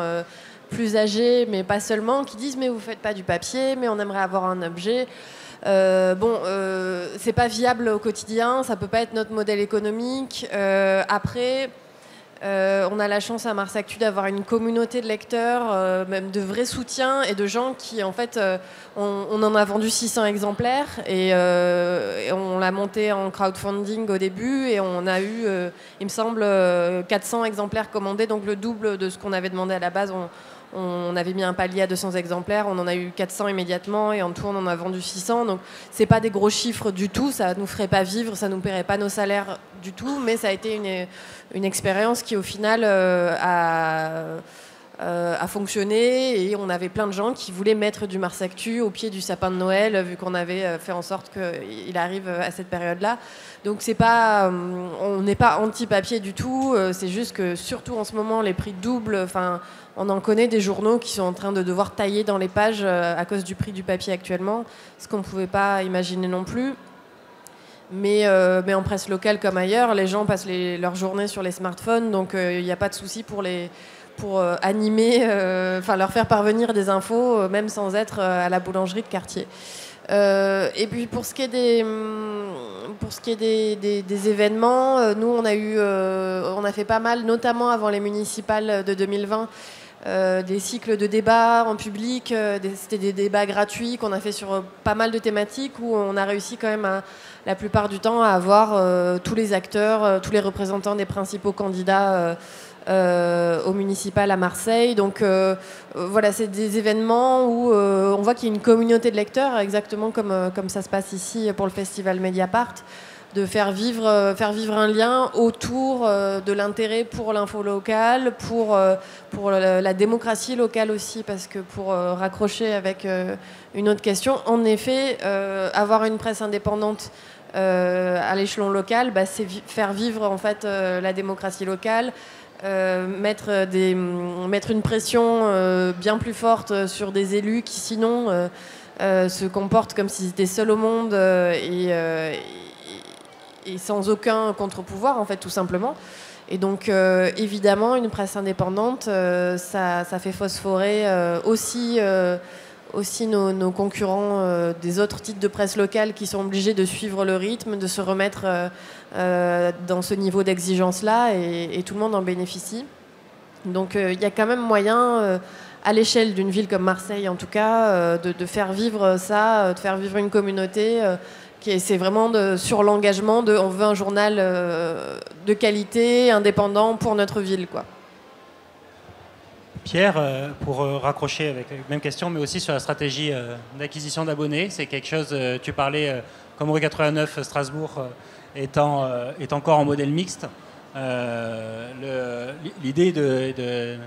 plus âgées, mais pas seulement, qui disent « mais vous faites pas du papier, mais on aimerait avoir un objet ». C'est pas viable au quotidien, ça peut pas être notre modèle économique. Après, on a la chance à Mars Actu d'avoir une communauté de lecteurs, même de vrais soutiens et de gens qui, en fait, on en a vendu 600 exemplaires et on l'a monté en crowdfunding au début et on a eu, il me semble, 400 exemplaires commandés, donc le double de ce qu'on avait demandé à la base. On avait mis un palier à 200 exemplaires, on en a eu 400 immédiatement et en tout on en a vendu 600. Donc c'est pas des gros chiffres du tout, ça nous ferait pas vivre, ça nous paierait pas nos salaires du tout, mais ça a été une expérience qui au final a fonctionné et on avait plein de gens qui voulaient mettre du Mars Actu au pied du sapin de Noël vu qu'on avait fait en sorte qu'il arrive à cette période-là. Donc c'est pas, on n'est pas anti-papier du tout, c'est juste que surtout en ce moment les prix doublent. Enfin, on en connaît des journaux qui sont en train de devoir tailler dans les pages à cause du prix du papier actuellement, ce qu'on ne pouvait pas imaginer non plus. Mais en presse locale comme ailleurs, les gens passent leur journée sur les smartphones, donc il n'y a pas de souci pour animer, leur faire parvenir des infos, même sans être à la boulangerie de quartier. Et puis pour ce qui est des événements, nous on a fait pas mal, notamment avant les municipales de 2020, des cycles de débats en public. C'était des débats gratuits qu'on a fait sur pas mal de thématiques où on a réussi quand même la plupart du temps à avoir tous les acteurs, tous les représentants des principaux candidats au municipal à Marseille. Donc voilà, c'est des événements où on voit qu'il y a une communauté de lecteurs, exactement comme ça se passe ici pour le festival Mediapart, de faire vivre un lien autour de l'intérêt pour l'info locale, pour la démocratie locale aussi, parce que pour raccrocher avec une autre question, en effet, avoir une presse indépendante à l'échelon local, c'est faire vivre en fait la démocratie locale, mettre une pression bien plus forte sur des élus qui sinon se comportent comme s'ils étaient seuls au monde et sans aucun contre-pouvoir, en fait, tout simplement. Et donc, évidemment, une presse indépendante, ça fait phosphorer aussi nos concurrents des autres titres de presse locale qui sont obligés de suivre le rythme, de se remettre dans ce niveau d'exigence-là, et tout le monde en bénéficie. Donc, il y a quand même moyen, à l'échelle d'une ville comme Marseille, en tout cas, de faire vivre ça, de faire vivre une communauté. C'est vraiment sur l'engagement on veut un journal de qualité, indépendant pour notre ville, quoi. Pierre, pour raccrocher avec la même question, mais aussi sur la stratégie d'acquisition d'abonnés, c'est quelque chose, tu parlais, comme Rue 89, Strasbourg est encore en modèle mixte. L'idée de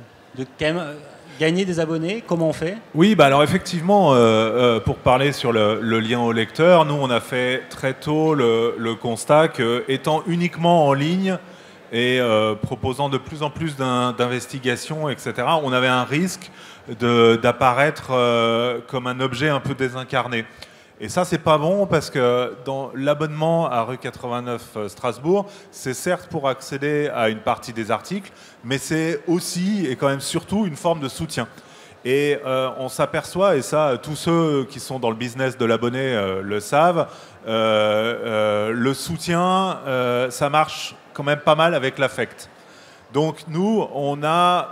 quand même gagner des abonnés, comment on fait? Oui, alors effectivement, pour parler sur le lien au lecteur, nous on a fait très tôt le constat que, étant uniquement en ligne et proposant de plus en plus d'investigations, etc., on avait un risque d'apparaître comme un objet un peu désincarné. Et ça, c'est pas bon, parce que dans l'abonnement à Rue 89 Strasbourg, c'est certes pour accéder à une partie des articles, mais c'est aussi et quand même surtout une forme de soutien. Et on s'aperçoit, et ça, tous ceux qui sont dans le business de l'abonné le savent, le soutien, ça marche quand même pas mal avec l'affect. Donc nous, on a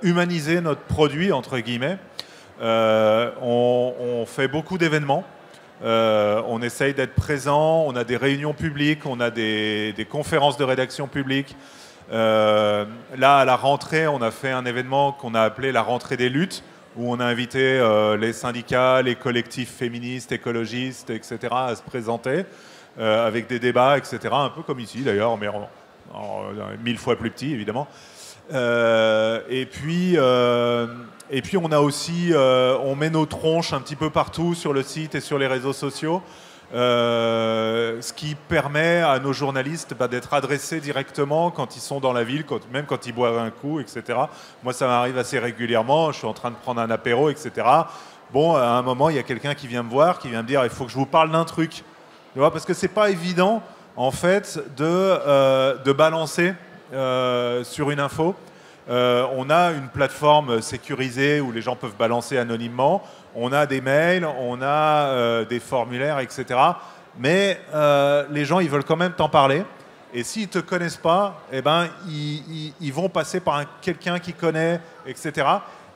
humanisé notre produit, entre guillemets. On fait beaucoup d'événements. On essaye d'être présent, on a des réunions publiques, on a des conférences de rédaction publiques. Là, à la rentrée, on a fait un événement qu'on a appelé la rentrée des luttes, où on a invité les syndicats, les collectifs féministes, écologistes, etc. à se présenter avec des débats, etc. Un peu comme ici d'ailleurs, mais en 1000 fois plus petit, évidemment. Et puis on a aussi, on met nos tronches un petit peu partout sur le site et sur les réseaux sociaux, ce qui permet à nos journalistes d'être adressés directement quand ils sont dans la ville, même quand ils boivent un coup, etc. Moi, ça m'arrive assez régulièrement, je suis en train de prendre un apéro, etc. Bon, à un moment, il y a quelqu'un qui vient me voir, qui vient me dire « il faut que je vous parle d'un truc ». Tu vois, parce que c'est pas évident, en fait, de balancer sur une info. On a une plateforme sécurisée où les gens peuvent balancer anonymement. On a des mails, on a des formulaires, etc. Mais les gens, ils veulent quand même t'en parler. Et s'ils ne te connaissent pas, eh ben, ils vont passer par quelqu'un qui connaît, etc.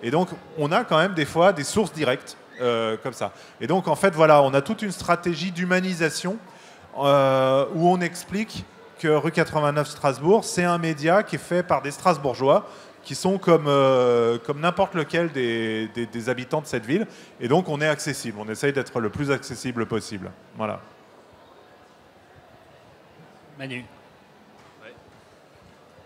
Et donc, on a quand même des fois des sources directes comme ça. Et donc, en fait, voilà, on a toute une stratégie d'humanisation où on explique que Rue 89 Strasbourg, c'est un média qui est fait par des Strasbourgeois qui sont comme n'importe lequel des habitants de cette ville. Et donc, on est accessible. On essaye d'être le plus accessible possible. Voilà. Manu. Ouais.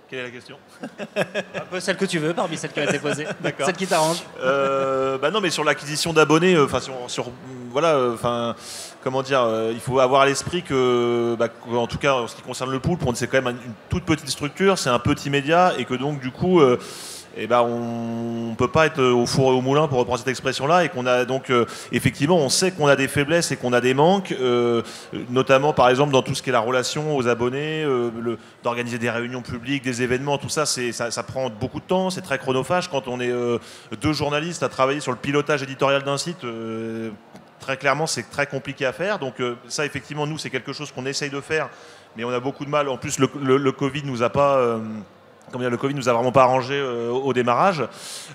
Quelle est la question? Un peu celle que tu veux, parmi celles qui ont été posées. D'accord. Celle qui t'arrange. Non, mais sur l'acquisition d'abonnés, voilà, comment dire, il faut avoir à l'esprit que, en tout cas, en ce qui concerne le Poulpe, c'est quand même une toute petite structure, c'est un petit média, et que donc, du coup, on ne peut pas être au four et au moulin, pour reprendre cette expression-là, et qu'on a donc, effectivement, on sait qu'on a des faiblesses et qu'on a des manques, notamment, par exemple, dans tout ce qui est la relation aux abonnés, d'organiser des réunions publiques, des événements, tout ça, ça prend beaucoup de temps, c'est très chronophage. Quand on est deux journalistes à travailler sur le pilotage éditorial d'un site, très clairement, c'est très compliqué à faire. Donc ça, effectivement, nous, c'est quelque chose qu'on essaye de faire, mais on a beaucoup de mal. En plus, le Covid nous a pas le Covid nous a vraiment pas arrangé au démarrage.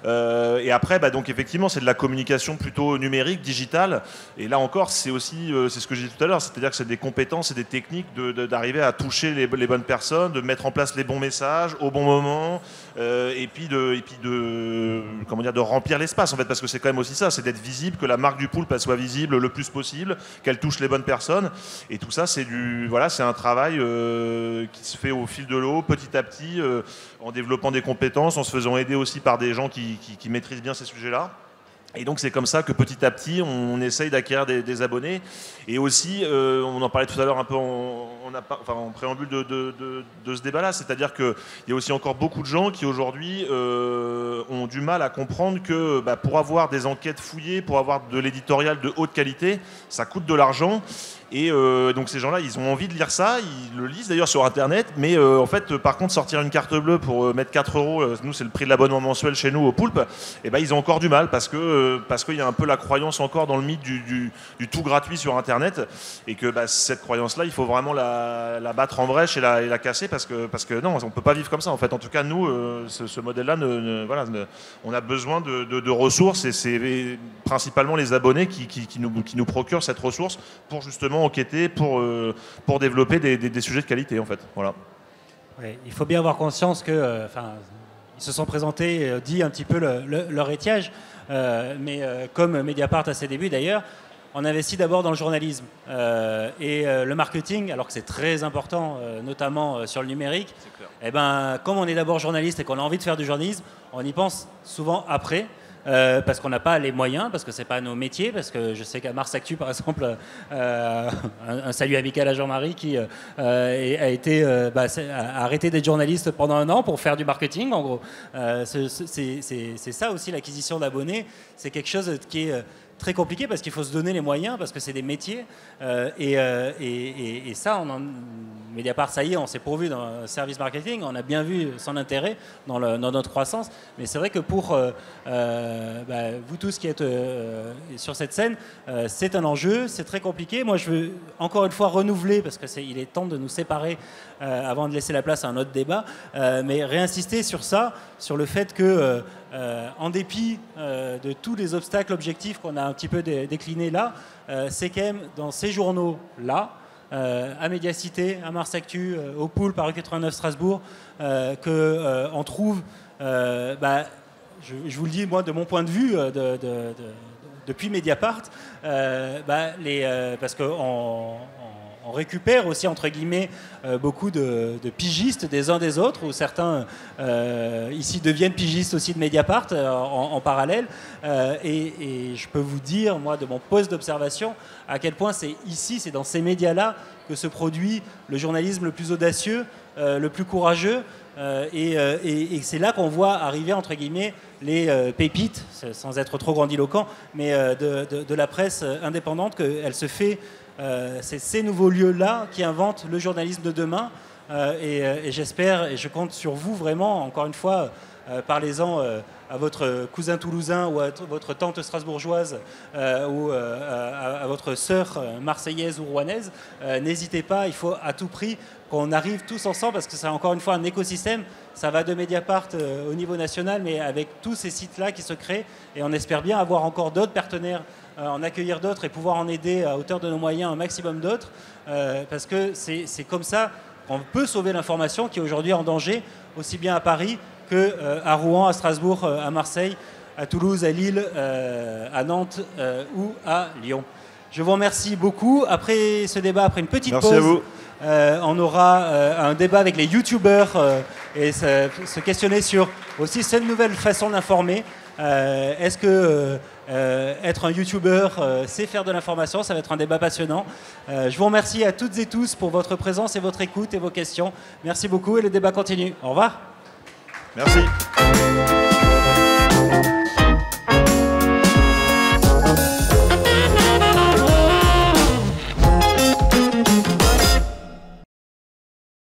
Et après, donc effectivement, c'est de la communication plutôt numérique, digitale. Et là encore, c'est aussi, c'est ce que j'ai dit tout à l'heure, c'est-à-dire que c'est des compétences et des techniques d'arriver à toucher les bonnes personnes, de mettre en place les bons messages au bon moment, et puis de remplir l'espace en fait, parce que c'est quand même aussi ça, c'est d'être visible, que la marque du Poulpe elle soit visible le plus possible, qu'elle touche les bonnes personnes. Et tout ça, c'est un travail qui se fait au fil de l'eau, petit à petit. En développant des compétences, en se faisant aider aussi par des gens qui maîtrisent bien ces sujets-là. Et donc c'est comme ça que petit à petit, on essaye d'acquérir des abonnés. Et aussi, on en parlait tout à l'heure un peu en préambule de ce débat-là, c'est-à-dire qu'il y a aussi encore beaucoup de gens qui aujourd'hui ont du mal à comprendre que pour avoir des enquêtes fouillées, pour avoir de l'éditorial de haute qualité, ça coûte de l'argent. Et donc ces gens-là, ils ont envie de lire ça, ils le lisent d'ailleurs sur Internet, mais en fait, par contre, sortir une carte bleue pour mettre 4 €, nous c'est le prix de l'abonnement mensuel chez nous au Poulpe, et ils ont encore du mal parce qu'il y a un peu la croyance encore dans le mythe du tout gratuit sur Internet, et que cette croyance-là, il faut vraiment la battre en brèche et la casser parce que non, on peut pas vivre comme ça en fait. En tout cas, nous, ce modèle-là, on a besoin de ressources, et c'est principalement les abonnés qui nous procurent cette ressource pour justement enquêter, pour développer des sujets de qualité en fait. Voilà. Ouais, il faut bien avoir conscience que, ils se sont présentés, dit un petit peu leur étiage, mais comme Mediapart à ses débuts d'ailleurs, on investit d'abord dans le journalisme et le marketing, alors que c'est très important, notamment sur le numérique. Comme on est d'abord journaliste et qu'on a envie de faire du journalisme, on y pense souvent après. Parce qu'on n'a pas les moyens, parce que c'est pas nos métiers, parce que je sais qu'à Mars Actu par exemple, un salut amical à Jean-Marie qui a arrêté d'être journaliste pendant 1 an pour faire du marketing en gros. C'est ça aussi l'acquisition d'abonnés, c'est quelque chose qui est très compliqué parce qu'il faut se donner les moyens, parce que c'est des métiers et ça, Mediapart, ça y est, on s'est pourvu dans le service marketing, on a bien vu son intérêt dans notre croissance, mais c'est vrai que pour vous tous qui êtes sur cette scène, c'est un enjeu, c'est très compliqué. Moi, je veux encore une fois renouveler, parce qu'il est temps de nous séparer avant de laisser la place à un autre débat, mais réinsister sur ça, sur le fait que en dépit de tous les obstacles objectifs qu'on a un petit peu déclinés là, c'est quand même dans ces journaux-là, à Médiacité, à Mars Actu, au Poulpe, à rue 89 Strasbourg, qu'on trouve, je vous le dis moi de mon point de vue, depuis Mediapart, parce qu'on récupère aussi, entre guillemets, beaucoup de pigistes des uns des autres, où certains ici deviennent pigistes aussi de Mediapart en parallèle. Et je peux vous dire, moi, de mon poste d'observation, à quel point c'est dans ces médias-là que se produit le journalisme le plus audacieux, le plus courageux. Et c'est là qu'on voit arriver, entre guillemets, les pépites, sans être trop grandiloquent, mais de la presse indépendante, qu'elle se fait. C'est ces nouveaux lieux-là qui inventent le journalisme de demain. Et j'espère, et je compte sur vous vraiment, encore une fois, parlez-en à votre cousin toulousain ou à votre tante strasbourgeoise ou à votre sœur marseillaise ou rouennaise. N'hésitez pas, il faut à tout prix qu'on arrive tous ensemble, parce que c'est encore une fois un écosystème. Ça va de Mediapart au niveau national, mais avec tous ces sites-là qui se créent, et on espère bien avoir encore d'autres partenaires, en accueillir d'autres et pouvoir en aider à hauteur de nos moyens un maximum d'autres, parce que c'est comme ça qu'on peut sauver l'information qui est aujourd'hui en danger, aussi bien à Paris qu'à Rouen, à Strasbourg, à Marseille, à Toulouse, à Lille, à Nantes ou à Lyon. Je vous remercie beaucoup. Après ce débat, après une petite pause, à vous. on aura un débat avec les youtubeurs et se questionner sur aussi cette nouvelle façon d'informer. Est-ce que être un youtubeur, c'est faire de l'information? Ça va être un débat passionnant. Je vous remercie à toutes et tous pour votre présence et votre écoute et vos questions. Merci beaucoup et le débat continue. Au revoir. Merci.